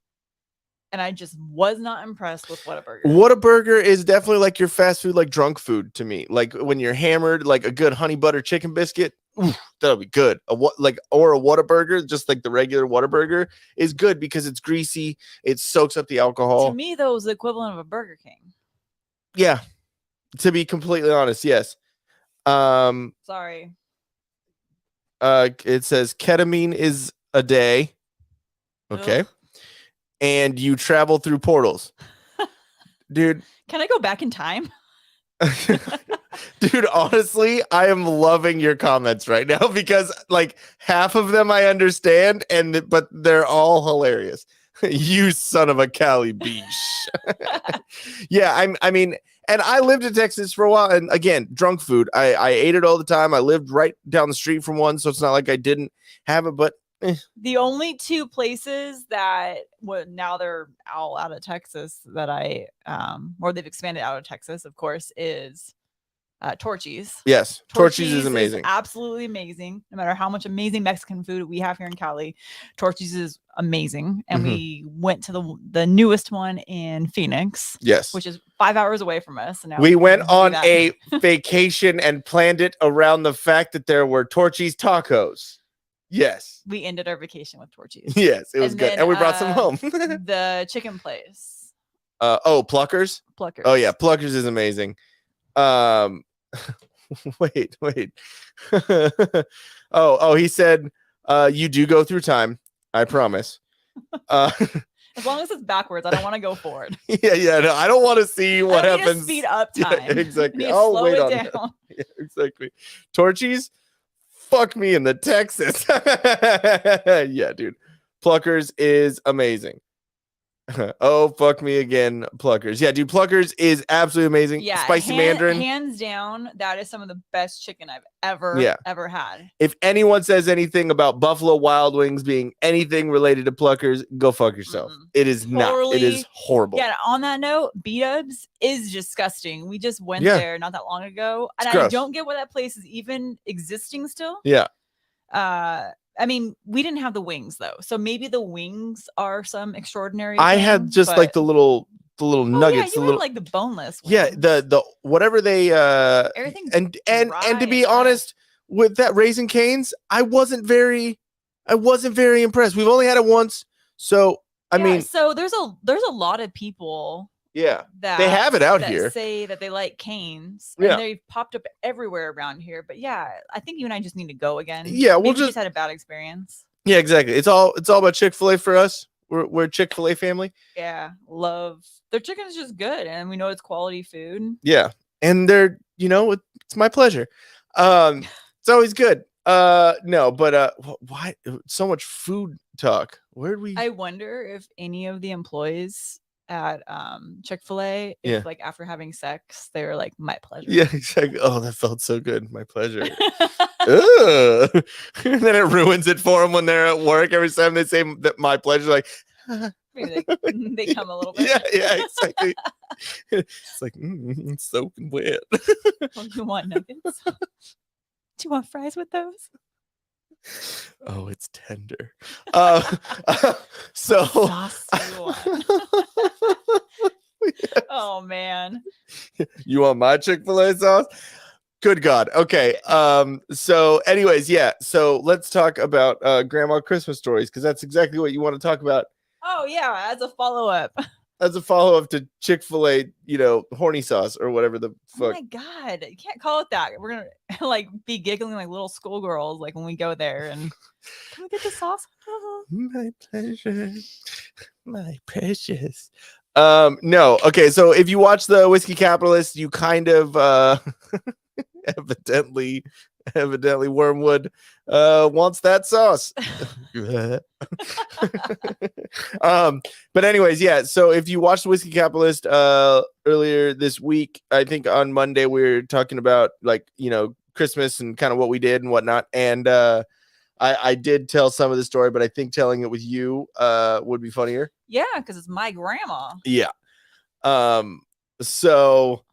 And I just was not impressed with Whataburger. Whataburger is definitely like your fast food, like drunk food to me. Like when you're hammered, like a good honey butter chicken biscuit, oof, that'll be good. Or a Whataburger, just like the regular Whataburger, is good because it's greasy. It soaks up the alcohol. To me, though, it was the equivalent of a Burger King. Yeah, to be completely honest, yes. Sorry. It says ketamine is a day. Okay. Ugh. And you travel through portals. Dude. Can I go back in time? Dude, honestly, I am loving your comments right now because like half of them I understand, but they're all hilarious. You son of a Cali Beach. Yeah, I mean, and I lived in Texas for a while, and again, drunk food. I ate it all the time. I lived right down the street from one, so it's not like I didn't have it, but The only two places that now they're all out of Texas that or they've expanded out of Texas, of course, is Torchy's. Yes, Torchy's is amazing. Absolutely amazing. No matter how much amazing Mexican food we have here in Cali, Torchy's is amazing. And we went to the newest one in Phoenix. Yes, which is 5 hours away from us. And now we went can do on that. a vacation and planned it around the fact that there were Torchy's tacos. Yes, we ended our vacation with Torchy's. yes, it was And good, then, and we brought some home. The chicken place. Pluckers. Oh yeah, Pluckers is amazing. Wait. oh, he said, you do go through time. I promise. As long as it's backwards, I don't want to go forward. Yeah. No, I don't want to see what I need to happens. speed up time. Yeah, exactly. I need to I'll slow wait it on down. that. Yeah, exactly. Torchy's, fuck me in the Texas. Yeah, dude. Pluckers is amazing. Oh, fuck me again, Pluckers. Yeah, dude, Pluckers is absolutely amazing. Yeah, Spicy Mandarin. Hands down, that is some of the best chicken I've ever had. If anyone says anything about Buffalo Wild Wings being anything related to Pluckers, go fuck yourself. It is not. It is horrible. Yeah, on that note, B-Dubs is disgusting. We just went there not that long ago. And I don't get why that place is even existing still. Yeah. I mean, we didn't have the wings though, so maybe the wings are some extraordinary. I had just like the little nuggets, yeah, you had like the boneless ones. Yeah, the whatever they everything and to be honest, with that Raisin Canes, I wasn't very impressed. We've only had it once, so I mean, so there's a lot of people. Yeah, that they have it out here. Say that they like canes, Yeah, and they've popped up everywhere around here. But yeah, I think you and I just need to go again. Yeah, we'll just had a bad experience. Yeah, exactly. It's all about Chick-fil-A for us. We're a Chick-fil-A family. Yeah, love their chicken is just good, and we know it's quality food. Yeah, and they're it's my pleasure. It's always good. No, but why so much food talk? Where'd we? I wonder if any of the employees at Chick-fil-A, if like after having sex, they were like, my pleasure. Yeah, exactly. Oh, that felt so good. My pleasure. And then it ruins it for them when they're at work. Every time they say that my pleasure, like maybe they come a little bit. Yeah, exactly. It's like it's soaking wet. Oh, you want nuggets? Do you want fries with those? Oh, it's tender. So oh man, you want my Chick-fil-A sauce? Good God. Okay. So anyways, yeah, so let's talk about grandma Christmas stories, because that's exactly what you want to talk about. Oh yeah, as a follow-up to Chick-fil-A, horny sauce or whatever the fuck. Oh my God, you can't call it that. We're gonna like be giggling like little schoolgirls like when we go there and can we get the sauce? My pleasure, my precious. No, okay. So if you watch the Whiskey Capitalist, you kind of evidently Wormwood wants that sauce. But anyways, yeah, so if you watched the Whiskey Capitalist earlier this week, I think on Monday we were talking about Christmas and kind of what we did and whatnot, and I did tell some of the story, but I think telling it with you would be funnier. Yeah, because it's my grandma. Yeah. So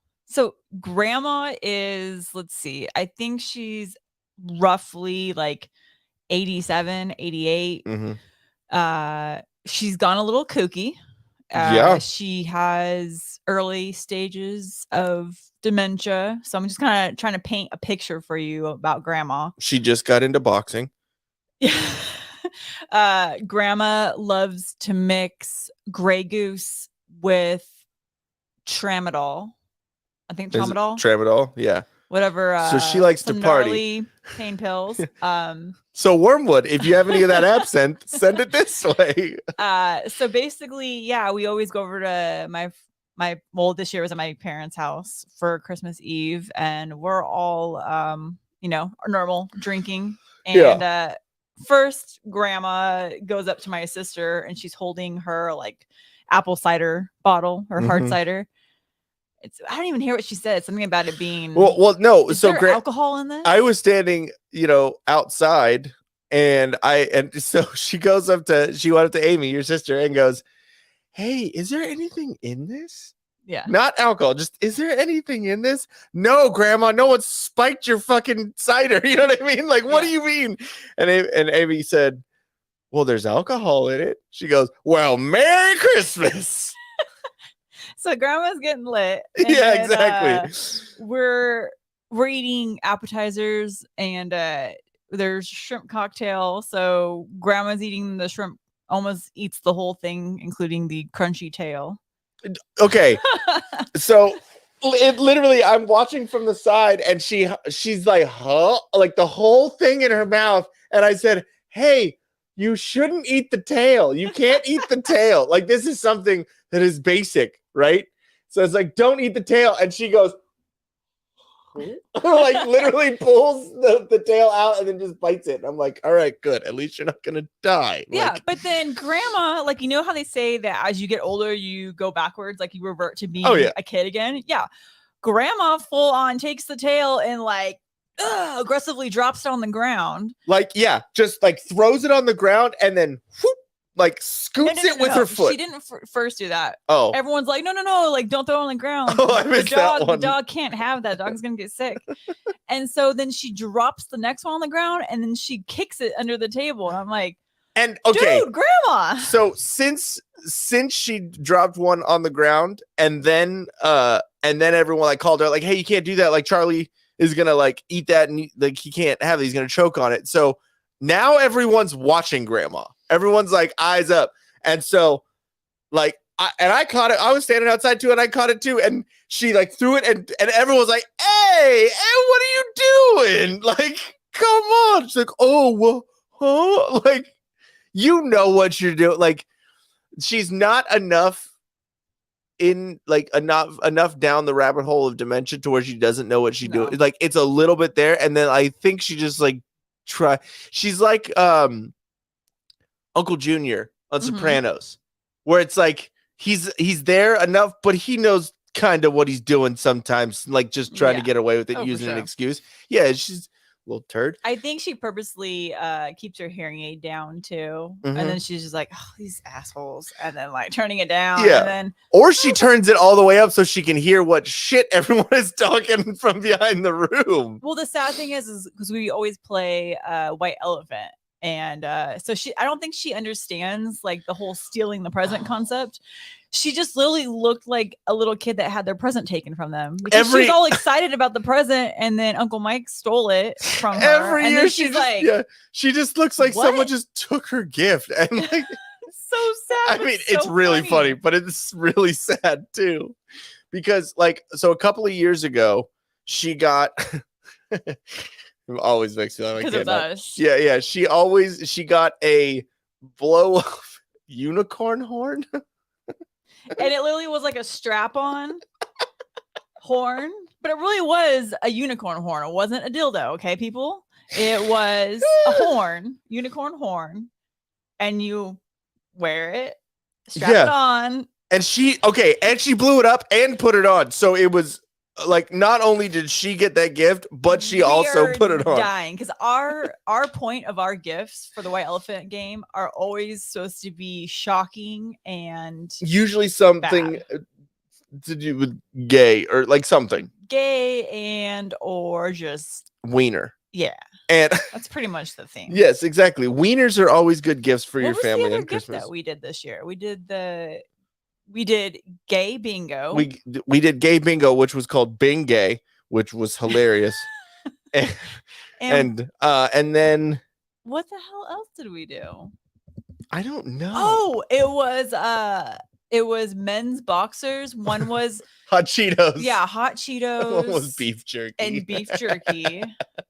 grandma is, let's see, I think she's roughly like 87, 88. Mm-hmm. She's gone a little kooky. Yeah. She has early stages of dementia. So I'm just kind of trying to paint a picture for you about grandma. She just got into boxing. Grandma loves to mix Grey Goose with tramadol. I think tramadol, yeah. Whatever. So she likes to party. Pain pills. So Wormwood, if you have any of that absinthe, send it this way. So basically, yeah, we always go over to this year was at my parents' house for Christmas Eve, and we're all normal drinking. And first grandma goes up to my sister and she's holding her like apple cider bottle or hard cider. I don't even hear what she said. Something about it being well no. Is so there alcohol in this? I was standing, outside And so she went up to Amy, your sister, and goes, "Hey, is there anything in this? Yeah. Not alcohol, just is there anything in this?" "No, Grandma, no one spiked your fucking cider." You know what I mean? Like, what do you mean? And Amy said, "Well, there's alcohol in it." She goes, "Well, Merry Christmas." So grandma's getting lit. And Yeah, then, exactly. We're eating appetizers and there's shrimp cocktail. So grandma's eating the shrimp, almost eats the whole thing, including the crunchy tail. Okay. So it literally, I'm watching from the side and she's like, huh? Like the whole thing in her mouth. And I said, "Hey, you shouldn't eat the tail. You can't eat the tail. Like, this is something that is basic, right?" So it's like, "Don't eat the tail." And she goes, like literally pulls the tail out and then just bites it. And I'm like, all right, good. At least you're not going to die. Yeah, Like, but then grandma, like, you know how they say that as you get older, you go backwards, like you revert to being a kid again? Yeah. Grandma full on takes the tail and like aggressively drops it on the ground. like, yeah, just like throws it on the ground and then whoop, like scoots it with her foot. She didn't first do that. Oh, Everyone's like, no, like don't throw it on the ground. Oh, I missed that one. The dog can't have that. Dog's gonna get sick. And so then she drops the next one on the ground and then she kicks it under the table. And I'm like, and okay, dude, grandma. So since she dropped one on the ground and then everyone like called her like, "Hey, you can't do that. Like Charlie is gonna like eat that and like he can't have it. He's gonna choke on it." So now everyone's watching grandma. Everyone's like eyes up. And so like I caught it. I was standing outside too, and I caught it too. And she like threw it, and everyone's like, hey, what are you doing? Like, come on. She's like, "Oh, well, huh?" Like, you know what you're doing. Like, she's not enough enough down the rabbit hole of dementia to where she doesn't know what she's doing. Like, it's a little bit there, and then I think she just like she's like Uncle Junior on Sopranos, where it's like he's there enough, but he knows kind of what he's doing sometimes, like just trying to get away with it using an excuse. Yeah, she's a little turd. I think she purposely keeps her hearing aid down too, and then she's just like, "Oh, these assholes," and then like turning it down. Yeah, and then or she turns it all the way up so she can hear what shit everyone is talking from behind the room. Well, the sad thing is because we always play White Elephant. And so I don't think she understands like the whole stealing the present concept. She just literally looked like a little kid that had their present taken from them. Because she was all excited about the present, and then Uncle Mike stole it from her. Every year she's like, she just looks like someone just took her gift. And like, so sad. I mean, it's really funny, but it's really sad too. Because like, so a couple of years ago, she got always makes me like us. Yeah. She got a blow up unicorn horn. And it literally was like a strap-on horn, but it really was a unicorn horn. It wasn't a dildo, okay, people? It was a horn, unicorn horn, and you wear it, strap it on. And she blew it up and put it on. So it was like, not only did she get that gift, but she also put it on. Dying because our point of our gifts for the White Elephant game are always supposed to be shocking and usually something to do with gay or like something gay and or just wiener. Yeah, and that's pretty much the thing. Yes, exactly. Wieners are always good gifts for your family on Christmas. That we did this year. We did gay bingo. We did gay bingo, which was called Bing Gay, which was hilarious. and then what the hell else did we do? I don't know. Oh, it was men's boxers. One was hot Cheetos. Yeah, hot Cheetos. One was beef jerky. And beef jerky.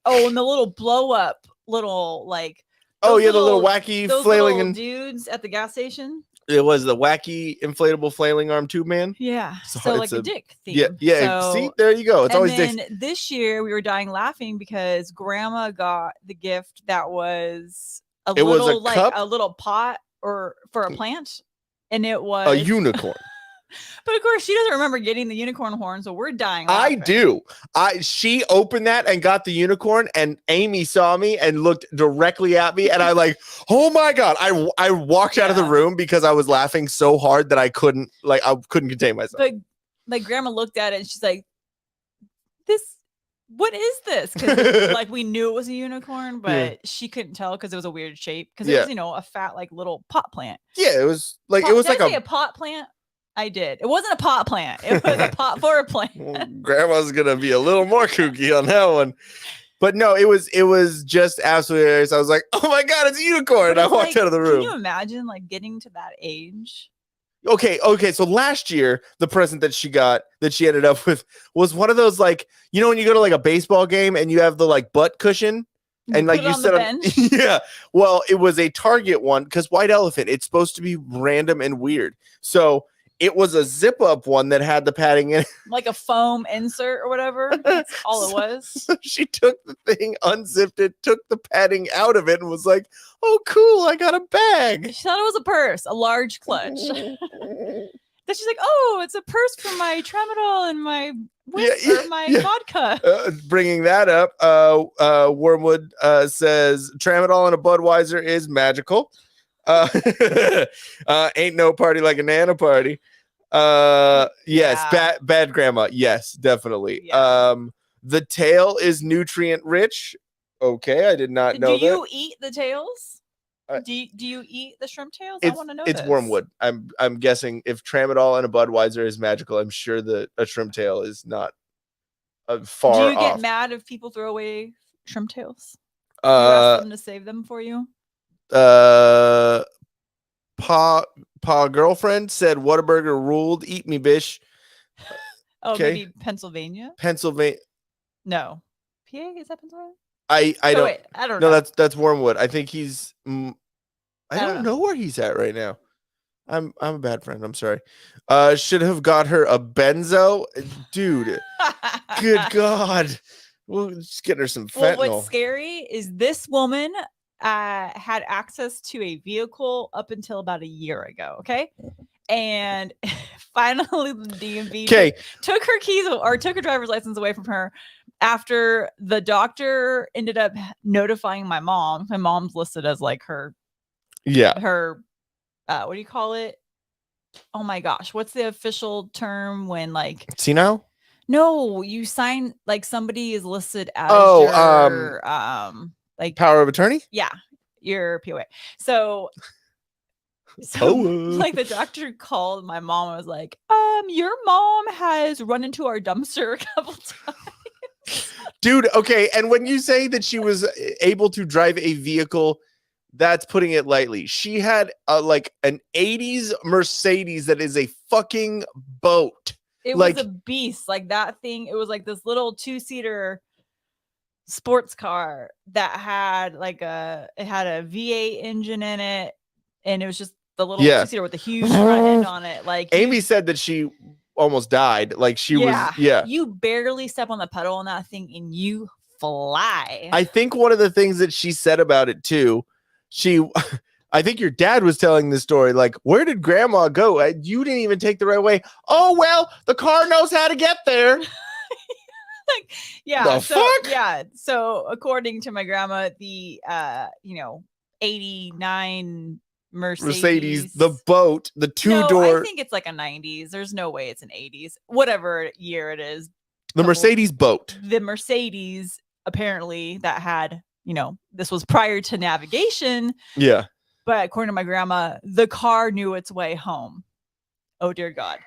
Oh, and the little blow up little like the little wacky flailing little dudes at the gas station. It was the wacky inflatable flailing arm tube man. Yeah. So like a dick theme. Yeah. So, see, there you go. It's always dicks. This year we were dying laughing because grandma got the gift that was a little pot or for a plant. And it was a unicorn. But of course, she doesn't remember getting the unicorn horn, so we're dying. I laughing. do. She opened that and got the unicorn, and Amy saw me and looked directly at me, and I like, oh my god! I walked out of the room because I was laughing so hard that I couldn't contain myself. But like, Grandma looked at it and she's like, what is this? Because like we knew it was a unicorn, but she couldn't tell because it was a weird shape. Because it was, a fat like little pot plant. Yeah, it was like a pot plant. I did. It wasn't a pot plant. It was a pot for a plant. Well, Grandma's gonna be a little more kooky on that one. But no, it was just absolutely hilarious. I was like, oh my god, it's a unicorn. And I walked out of the room. Can you imagine like getting to that age? Okay. So last year, the present that she got that she ended up with was one of those, like, when you go to like a baseball game and you have the like butt cushion and like you sit on yeah. Well, it was a Target one because White Elephant, it's supposed to be random and weird. So it was a zip up one that had the padding in it. Like a foam insert or whatever. That's all it was. So she took the thing, unzipped it, took the padding out of it, and was like, oh, cool, I got a bag. She thought it was a purse, a large clutch. Then she's like, oh, it's a purse for my tramadol and my vodka. Bringing that up, Wormwood says Tramadol and a Budweiser is magical. Ain't no party like a Nana party. Yes, bad grandma. Yes, definitely. Yeah. The tail is nutrient rich. Okay, I did not know that. Do you eat the tails? Do you eat the shrimp tails? I want to know. It's wormwood. I'm guessing if Tramadol and a Budweiser is magical, I'm sure that a shrimp tail is not far off. Do you get mad if people throw away shrimp tails? You ask them to save them for you? Pa girlfriend said Whataburger ruled. Eat me, bish. Maybe Pennsylvania. No, PA, is that Pennsylvania? I don't. Wait, I don't know. No, that's Wormwood. I think he's. I don't know where he's at right now. I'm a bad friend. I'm sorry. Should have got her a benzo, dude. Good God. We'll just get her some fentanyl. Well, what's scary is this woman had access to a vehicle up until about a year ago. Okay. And finally the DMV took her keys or took her driver's license away from her after the doctor ended up notifying my mom. My mom's listed as like her what do you call it? Oh my gosh, what's the official term when like senile? No, you sign like somebody is listed as like power of attorney? Yeah, your POA. So like the doctor called my mom and was like, your mom has run into our dumpster a couple times. Dude, okay. And when you say that she was able to drive a vehicle, that's putting it lightly. She had like an 80s Mercedes that is a fucking boat. It was a beast. Like that thing, it was like this little 2-seater sports car that had like it had a V8 engine in it, and it was just the little 2-seater with a huge front end on it. Like Amy said that she almost died. Like she was you barely step on the pedal on that thing and you fly. I think one of the things that she said about it too, I think your dad was telling this story, like, where did grandma go? You didn't even take the right way. Oh well, the car knows how to get there. Like, so according to my grandma, the 89 Mercedes, the boat, the two-door. I think it's like a 90s. There's no way it's an 80s. Whatever year it is. The Mercedes boat. The Mercedes, apparently, that had, this was prior to navigation. Yeah. But according to my grandma, the car knew its way home. Oh, dear God.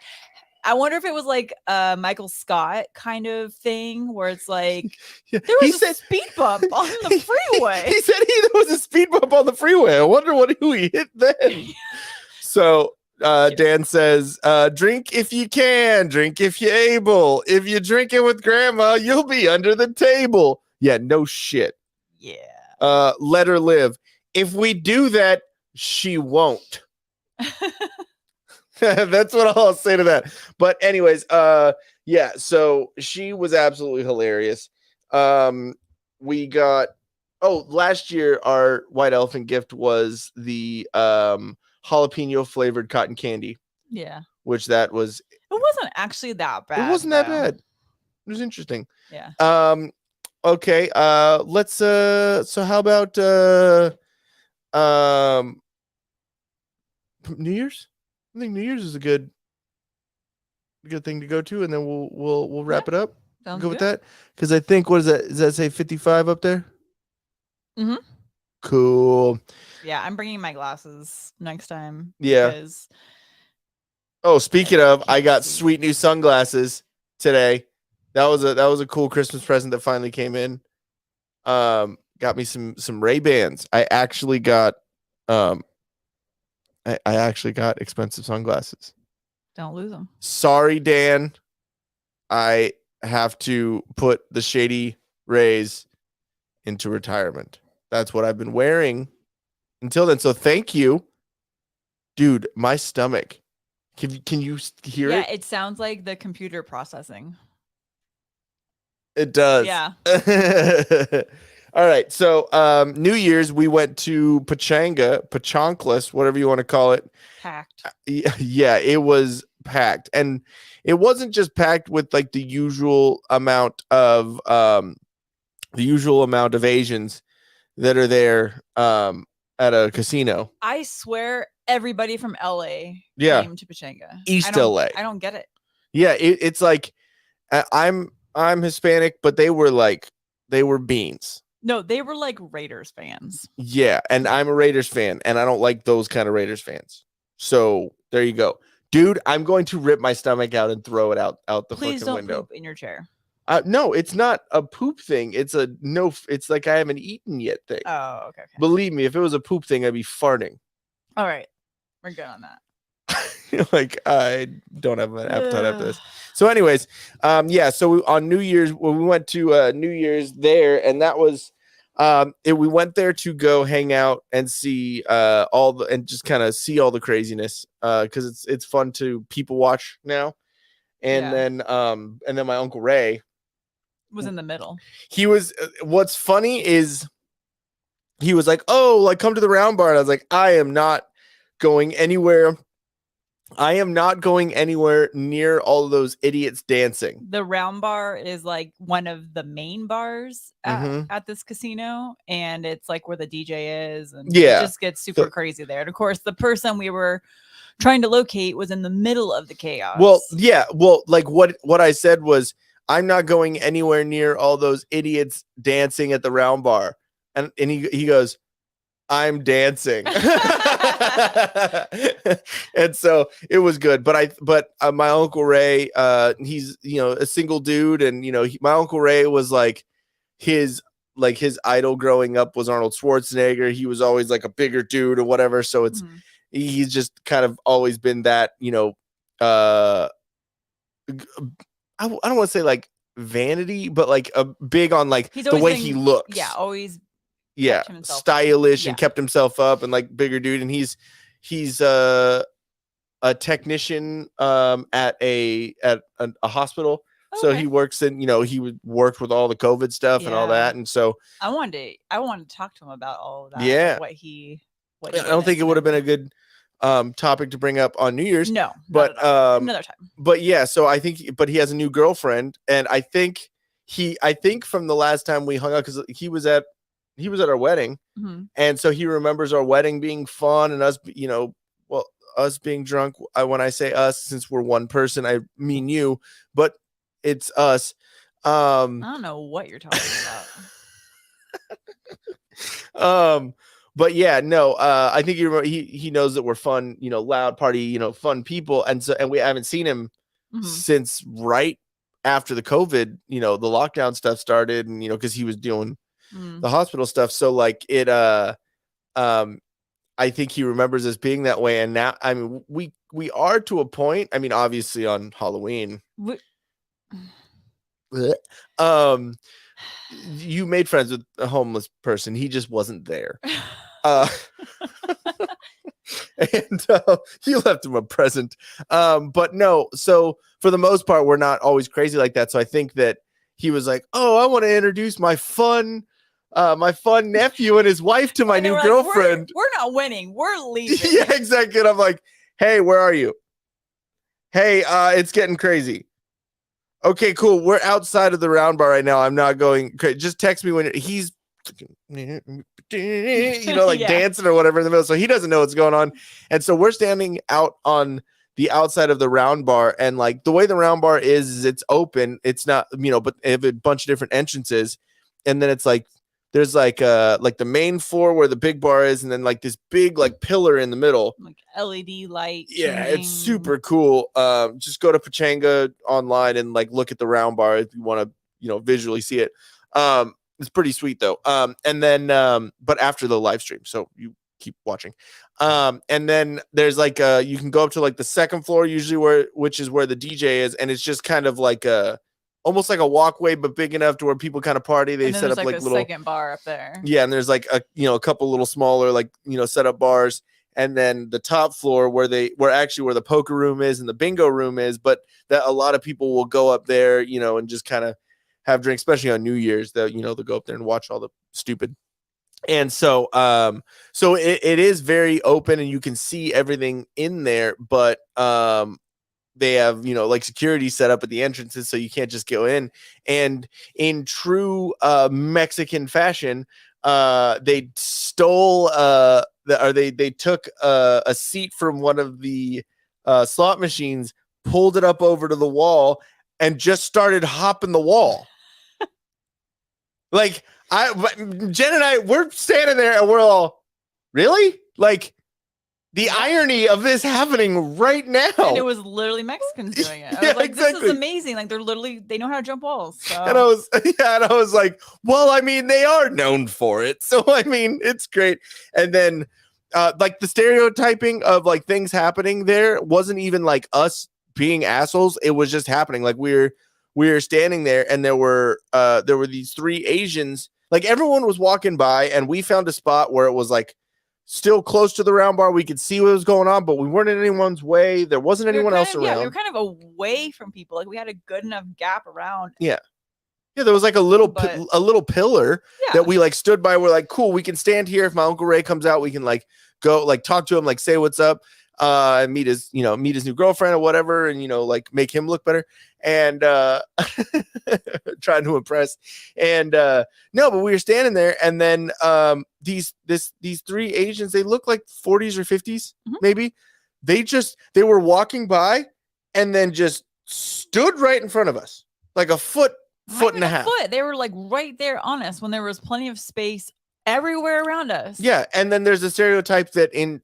I wonder if it was like a Michael Scott kind of thing where it's like there was a speed bump on the freeway. He said there was a speed bump on the freeway. I wonder who he hit then. So Dan says, drink if you can, drink if you're able. If you drink it with grandma, you'll be under the table. Yeah, no shit. Yeah. Let her live. If we do that, she won't. That's what I'll say to that. But anyways, so she was absolutely hilarious. We got last year our White Elephant gift was the jalapeno flavored cotton candy. Yeah. which that was It wasn't actually that bad. it wasn't that though. bad. It was interesting. Yeah. Okay. Let's so how about New Year's? I think New Year's is a good thing to go to, and then we'll wrap it up. Sounds Go with good. that, because I think, what is that? Does that say 55 up there? Mhm. Cool. Yeah, I'm bringing my glasses next time. Yeah. Because Oh, speaking of, I Can't got see. sweet new sunglasses today. That was a cool Christmas present that finally came in. Got me some Ray-Bans. I actually got I actually got expensive sunglasses. don't lose them. Sorry, Dan. I have to put the Shady Rays into retirement. That's what I've been wearing until then. So thank you. Dude, my stomach. Can you hear Yeah, it? it sounds like the computer processing. It does. Yeah. All right. So New Year's, we went to Pachonklas, whatever you want to call it. Packed. Yeah, it was packed. And it wasn't just packed with like the usual amount of Asians that are there at a casino. I swear everybody from LA Yeah. came to Pachanga. East I don't- LA. I don't get it. Yeah, it's like I'm Hispanic, but they were beans. No, they were like Raiders fans. Yeah, and I'm a Raiders fan, and I don't like those kind of Raiders fans. So there you go, dude. I'm going to rip my stomach out and throw it out the Please fucking don't window. poop in your chair. No, it's not a poop thing. It's a no. It's like I haven't eaten yet thing. Oh, okay. Believe me, if it was a poop thing, I'd be farting. All right. We're good on that. Like, I don't have an appetite after this. So anyways, yeah, so on New Year's, we went to New Year's there, and that was we went there to go hang out and see and just kind of see all the craziness, because it's fun to people watch now. And Yeah. then my Uncle Ray Was in the middle. he was what's funny is he was like, oh, like, come to the round bar, and I was like, I am not going anywhere near all of those idiots dancing. The Round Bar is like one of the main bars at this casino, and it's like where the DJ is, and Yeah. it just gets super crazy there. And of course, the person we were trying to locate was in the middle of the chaos. Well, yeah, like what I said was, I'm not going anywhere near all those idiots dancing at the round bar. And he goes, I'm dancing. And so it was good. But my Uncle Ray, he's, a single dude, and my Uncle Ray was like his idol growing up was Arnold Schwarzenegger. He was always like a bigger dude or whatever. So it's he's just kind of always been that, I don't want to say like vanity, but like a big on like He's the always way been- he looks. Yeah, always. Yeah, kept himself up. stylish Yeah. and kept himself up and like bigger dude. And he's a technician at a hospital. So Okay. he works in, worked with all the COVID stuff and all Yeah. that. And so I wanted to talk to him about all of that. Yeah. What he I don't think it would have been a good topic to bring up on New Year's. No, but not at all. Another time. But yeah, so I think, but he has a new girlfriend, and I think from the last time we hung out, because he was at our wedding, Mhm. and so he remembers our wedding being fun and us, us being drunk. When I say us, since we're one person, I mean you, but it's us. I don't know what you're talking about. But yeah, no, I think he knows that we're fun, loud party, fun people, and we haven't seen him Mhm. since right after the COVID, the lockdown stuff started, and because he was doing Mm. the hospital stuff. So like it, I think he remembers us being that way, and now, I mean, we are to a point. I mean, obviously on Halloween, you made friends with a homeless person. He just wasn't there. And you left him a present. But no, so for the most part, we're not always crazy like that. So I think that he was like, oh, I want to introduce my fun nephew and his wife to my And they new were like, girlfriend. we're not winning. We're leaving. Yeah, exactly. And I'm like, hey, where are you? Hey, it's getting crazy. Okay, cool. We're outside of the round bar right now. I'm not going. Just text me when he's, like Yeah. dancing or whatever in the middle. So he doesn't know what's going on. And so we're standing out on the outside of the round bar. And like the way the round bar is it's open. It's not, but they have a bunch of different entrances. And then it's like, there's like the main floor where the big bar is. And then like this big like pillar in the middle. Like LED light. Yeah, shooting. it's super cool. Just go to Pachanga online and like look at the round bar if you want to, visually see it. It's pretty sweet though. And then but after the live stream, so you keep watching. And then there's like you can go up to like the second floor usually which is where the DJ is, and it's just kind of like almost like a walkway, but big enough to where people kind of party. They set up like a little second bar up there. Yeah, and there's like a couple little smaller like set up bars. And then the top floor where the poker room is and the bingo room is, but that a lot of people will go up there, and just kind of have drinks, especially on New Year's. That they'll go up there and watch all the stupid. And so, so it is very open, and you can see everything in there. But they have like security set up at the entrances, so you can't just go in. And in true Mexican fashion, they stole they took a seat from one of the slot machines, pulled it up over to the wall, and just started hopping the wall. Like Jen and I, we're standing there and we're all, really? Like the irony of this happening right now. And it was literally Mexicans doing it. I was like, exactly. This is amazing. Like they know how to jump walls. So. And I was like, well, I mean, they are known for it. So, I mean, it's great. And then like the stereotyping of like things happening there wasn't even like us being assholes. It was just happening. Like we were standing there, and there were these three Asians. Like everyone was walking by, and we found a spot where it was like still close to the round bar. We could see what was going on, but we weren't in anyone's way. There wasn't anyone else around. Yeah, we were kind of away from people. Like we had a good enough gap around. Yeah, there was like a little pillar that we like stood by. We're like, cool, we can stand here. If my Uncle Ray comes out, we can like go like talk to him, like say what's up, and meet his new girlfriend or whatever, and like make him look better, and trying to impress. And no, but we were standing there, and then these three Asians, they look like 40s or 50s, maybe. They were walking by and then just stood right in front of us, like a foot and a half. They were like right there on us when there was plenty of space everywhere around us. Yeah, and then there's a stereotype that in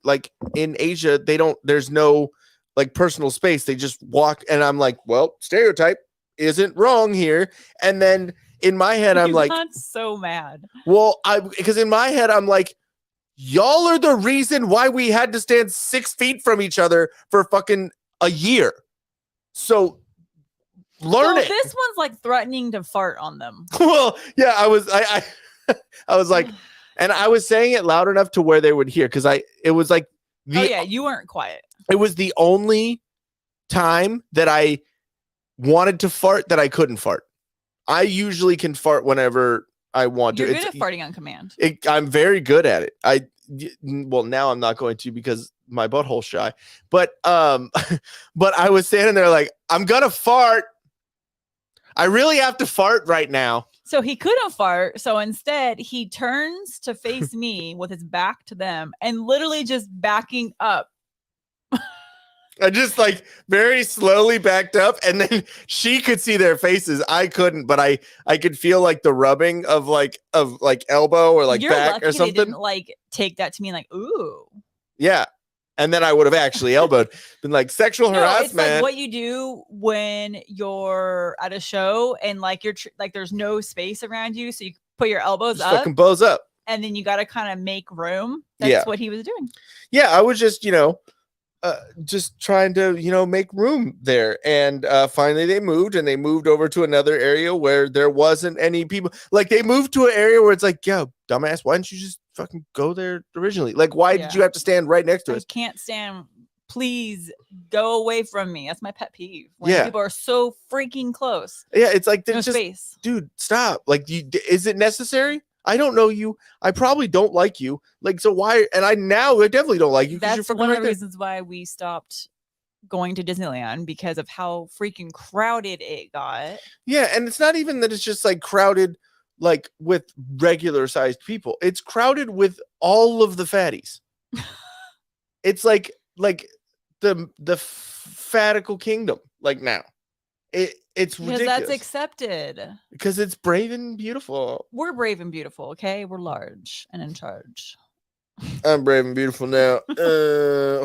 Asia there's no like personal space. They just walk, and I'm like, well, stereotype isn't wrong here. And then in my head, I'm like, not so mad. Well, because in my head, I'm like, y'all are the reason why we had to stand 6 feet from each other for fucking a year. So learn it. This one's like threatening to fart on them. Well, yeah, I was like, and I was saying it loud enough to where they would hear, because it was like you weren't quiet. It was the only time that I wanted to fart that I couldn't fart. I usually can fart whenever I want to. You're good at farting on command. I'm very good at it. Well, now I'm not going to because my butthole's shy. But but I was standing there like, I'm gonna fart. I really have to fart right now. So he couldn't fart. So instead, he turns to face me with his back to them and literally just backing up. I just like very slowly backed up, and then she could see their faces. I couldn't, but I could feel like the rubbing of elbow or like You're back lucky or something. They didn't like take that to me like, ooh. Yeah. And then I would have actually elbowed, been like sexual harassment. It's like what you do when you're at a show and like you're like there's no space around you, so you put your elbows just up, fucking bows up, and then you got to kind of make room. That's what he was doing. Yeah, I was just just trying to make room there, and finally they moved over to another area where there wasn't any people. Like they moved to an area where it's like, yo, dumbass, why didn't you just fucking go there originally? Like, why did you have to stand right next to us? I can't stand. Please go away from me. That's my pet peeve. When people are so freaking close. Yeah, it's like there's no just space. Dude, stop. Like, is it necessary? I don't know you. I probably don't like you. Like, so why? And I definitely don't like you. That's you're one right of the reasons why we stopped going to Disneyland because of how freaking crowded it got. Yeah, and it's not even that it's just like crowded like with regular sized people. It's crowded with all of the fatties. It's like the fatical kingdom like now. It's Because ridiculous. that's accepted. Because it's brave and beautiful. We're brave and beautiful, okay? We're large and in charge. I'm brave and beautiful now.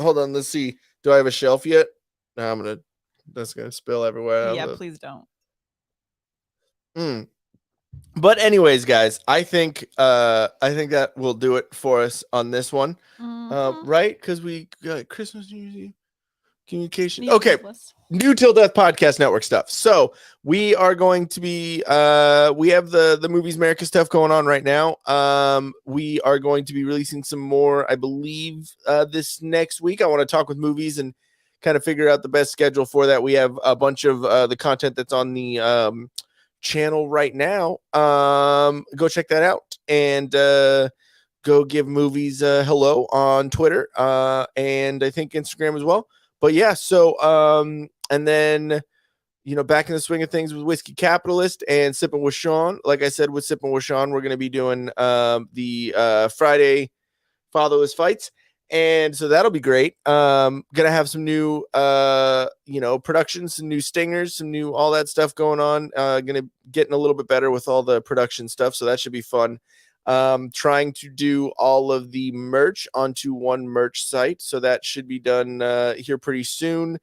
Hold on, let's see. Do I have a shelf yet? No, that's gonna spill everywhere. Yeah, please don't. But anyways, guys, I think that will do it for us on this one. Right? Because we got Christmas, New Year's Eve, communication. Okay. New Till Death Podcast Network stuff. So we are going to be we have the Movies America stuff going on right now. We are going to be releasing some more, I believe, this next week. I want to talk with movies and kind of figure out the best schedule for that. We have a bunch of the content that's on the channel right now. Go check that out and go give movies a hello on Twitter and I think Instagram as well. But yeah, so and then, you know, back in the swing of things with Whiskey Capitalist and Sipping with Sean. Like I said, with Sipping with Sean, we're going to be doing the Friday Fatherless Fights. And so that'll be great. Gonna have some new, you know, productions, some new stingers, some new, all that stuff going on. Gonna getting a little bit better with all the production stuff. So that should be fun. Trying to do all of the merch onto one merch site. So that should be done here pretty soon.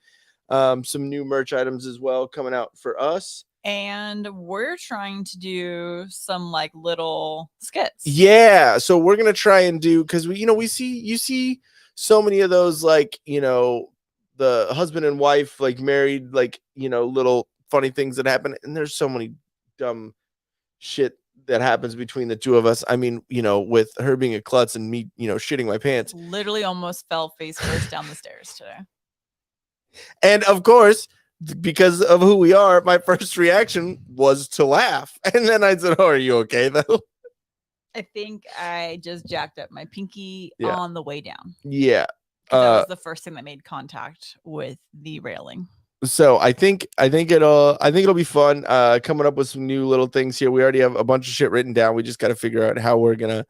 Some new merch items as well coming out for us. And we're trying to do some like little skits. Yeah. So we're going to try and do, cause you see so many of those, like, you know, the husband and wife, like married, like, you know, little funny things that happen. And there's so many dumb shit that happens between the two of us. I mean, you know, with her being a klutz and me, you know, shitting my pants. Literally almost fell face first down the stairs today. And of course, because of who we are, my first reaction was to laugh. And then I said, "Oh, are you okay though?" I think I just jacked up my pinky on the way down. Yeah. That was the first thing that made contact with the railing. So I think it'll be fun coming up with some new little things here. We already have a bunch of shit written down. We just got to figure out how we're gonna,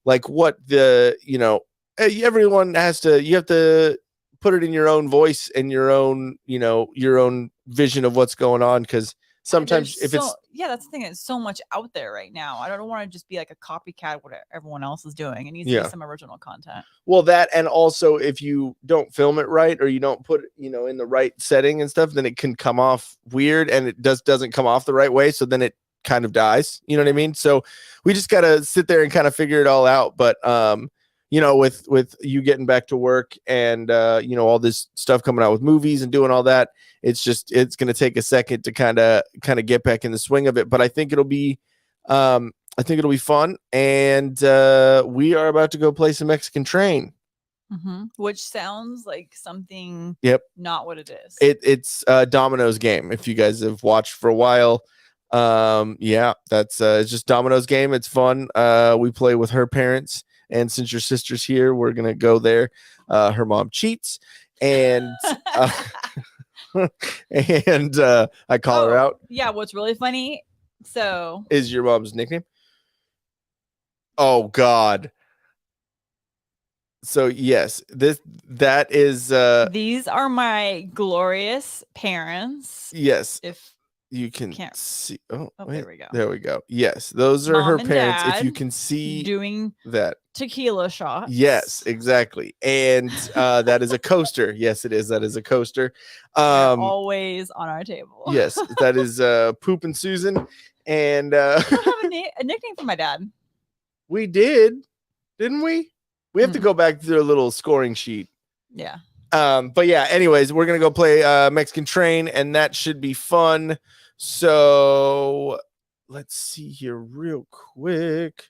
like, what the, you know, everyone has to, you have to put it in your own voice and your own, you know, your own vision of what's going on. Because sometimes if it's that's the thing. It's so much out there right now. I don't want to just be like a copycat of what everyone else is doing. It needs to be some original content. Well, that, and also if you don't film it right or you don't put it, you know, in the right setting and stuff, then it can come off weird and it doesn't come off the right way. So then it kind of dies. You know what I mean? So we just gotta sit there and kind of figure it all out. But you know, with you getting back to work and you know, all this stuff coming out with movies and doing all that, it's going to take a second to kind of get back in the swing of it. But I think it'll be fun. And we are about to go play some Mexican Train. Which sounds like something. Yep. Not what it is. It's a Domino's game. If you guys have watched for a while, yeah, that's it's just Domino's game. It's fun. We play with her parents. And since your sister's here, we're going to go there. Her mom cheats. And and I call her out. Yeah, what's really funny, so is your mom's nickname. Oh God. So yes, that is these are my glorious parents. Yes. If you can't see. Oh, wait, there we go. There we go. Yes, those are Mom her and parents. Dad if you can see doing that tequila shots. Yes, exactly. And that is a coaster. Yes, it is. That is a coaster. Always on our table. Yes, that is Poop and Susan. And I don't have a nickname for my dad. We didn't we? We have to go back to their little scoring sheet. Yeah. But yeah, anyways, we're gonna go play Mexican Train, and that should be fun. So let's see here real quick.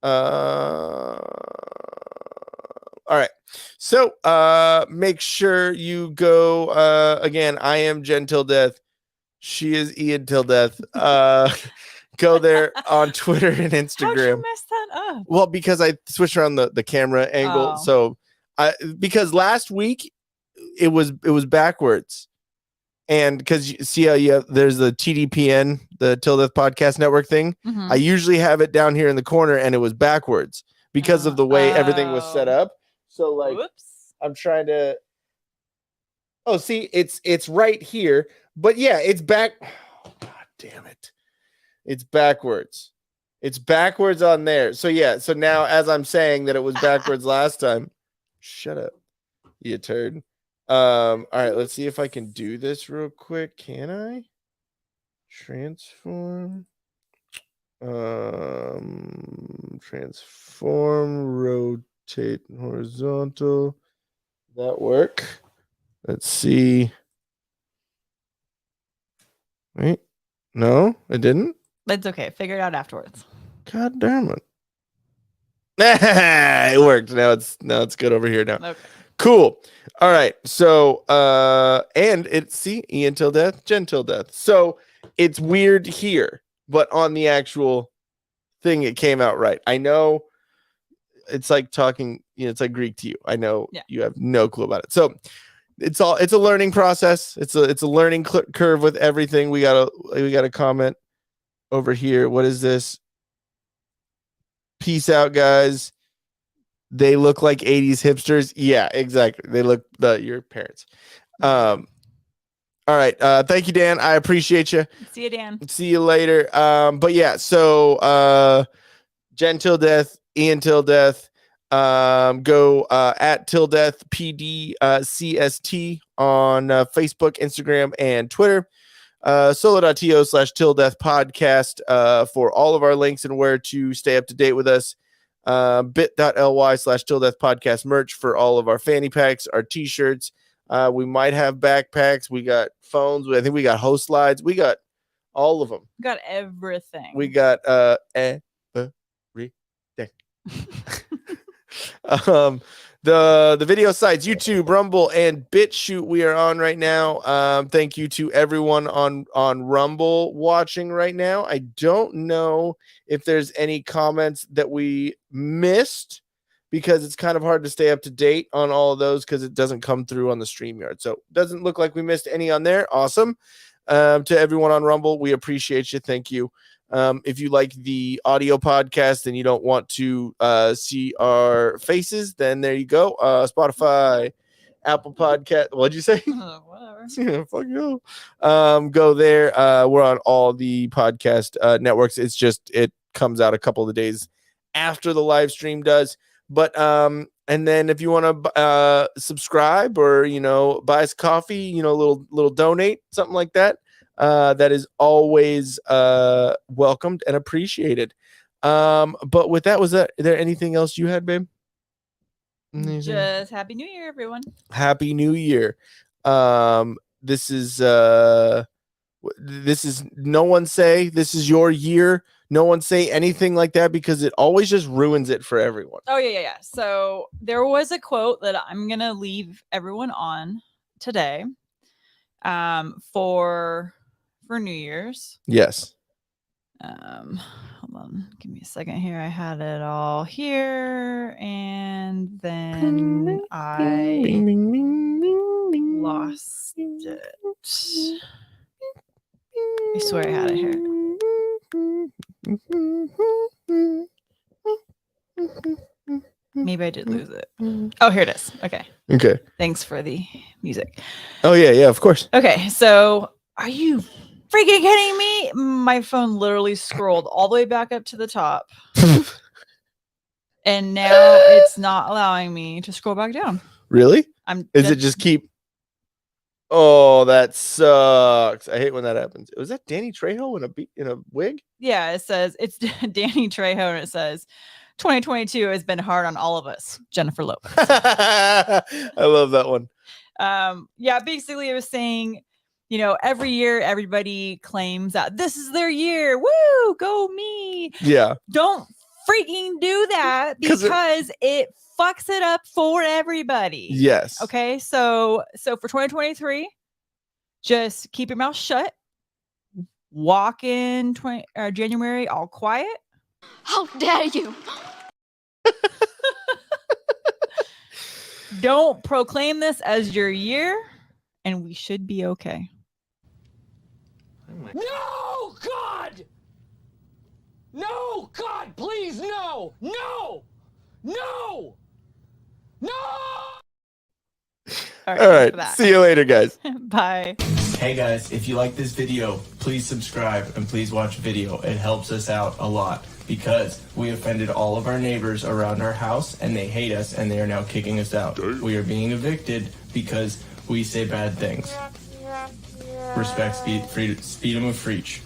All right. So make sure you go again. I am Jen Till Death. She is Ian Till Death. Go there on Twitter and Instagram. How'd you mess that up? Well, because I switched around the camera angle. Oh. So because last week it was backwards. And because you see how there's the TDPN, the Till Death Podcast Network thing. Mhm. I usually have it down here in the corner, and it was backwards because of the way everything was set up. So like, Whoops. I'm trying to. Oh, see, it's right here, but yeah, it's back. Oh, God damn it! It's backwards. It's backwards on there. So yeah. So now, as I'm saying that it was backwards last time. Shut up, you turd. All right, let's see if I can do this real quick. Can I? Transform. Transform, rotate horizontal. That work? Let's see. Wait. No, it didn't. That's okay. Figure it out afterwards. God damn it. It worked. Now it's good over here now. Okay. Cool. All right. So and it's Ian till death, Jen till death. So it's weird here, but on the actual thing it came out right. I know it's like talking, it's like Greek to you. I know you have no clue about it. So it's a learning process. It's a learning curve with everything. We got a comment over here. What is this? Peace out, guys. They look like 80s hipsters. Yeah, exactly. They look your parents. All right. Thank you, Dan. I appreciate you. See you, Dan. See you later. But yeah, so Jen till death, Ian till death. Go at till death PD CST on Facebook, Instagram, and Twitter. Solo.to/till death podcast for all of our links and where to stay up to date with us. bit.ly/till death podcast merch for all of our fanny packs, our t-shirts. We might have backpacks. We got phones. I think we got host slides. We got all of them. We got everything. We got everything. The video sites, YouTube, Rumble, and BitChute we are on right now. Thank you to everyone on Rumble watching right now. I don't know if there's any comments that we missed because it's kind of hard to stay up to date on all of those because it doesn't come through on the StreamYard. So it doesn't look like we missed any on there. Awesome. To everyone on Rumble, we appreciate you. Thank you. If you like the audio podcast and you don't want to see our faces, then there you go. Spotify, Apple Podcast. What'd you say? Whatever. Yeah, fuck you. Go there. We're on all the podcast networks. It's just it comes out a couple of days after the live stream does. But and then if you want to subscribe or buy us coffee, little donate, something like that. That is always welcomed and appreciated. But with that, is there anything else you had, babe? Just Happy New Year, everyone. Happy New Year. This is no one say this is your year. No one say anything like that because it always just ruins it for everyone. Oh yeah. So there was a quote that I'm gonna leave everyone on today. For New Year's. Yes. Hold on, give me a second here. I had it all here, and then I lost it. I swear I had it here. Maybe I did lose it. Oh, here it is. Okay. Thanks for the music. Oh yeah, of course. Okay, so are you freaking kidding me? My phone literally scrolled all the way back up to the top. And now it's not allowing me to scroll back down. Really? It just keep? Oh, that sucks. I hate when that happens. Was that Danny Trejo in a wig? Yeah, it says it's Danny Trejo, and it says 2022 has been hard on all of us. Jennifer Lopez. I love that one. Yeah, basically it was saying, every year everybody claims that this is their year. Woo, go me. Yeah. Don't freaking do that because it fucks it up for everybody. Yes. Okay. So for 2023, just keep your mouth shut. Walk in January all quiet. How dare you? Don't proclaim this as your year, and we should be okay. No, God! No, God, please, no! No! No! No! All right. See you later, guys. Bye. Hey guys, if you like this video, please subscribe and please watch video. It helps us out a lot because we offended all of our neighbors around our house and they hate us and they are now kicking us out. We are being evicted because we say bad things. Respect, freedom of speech.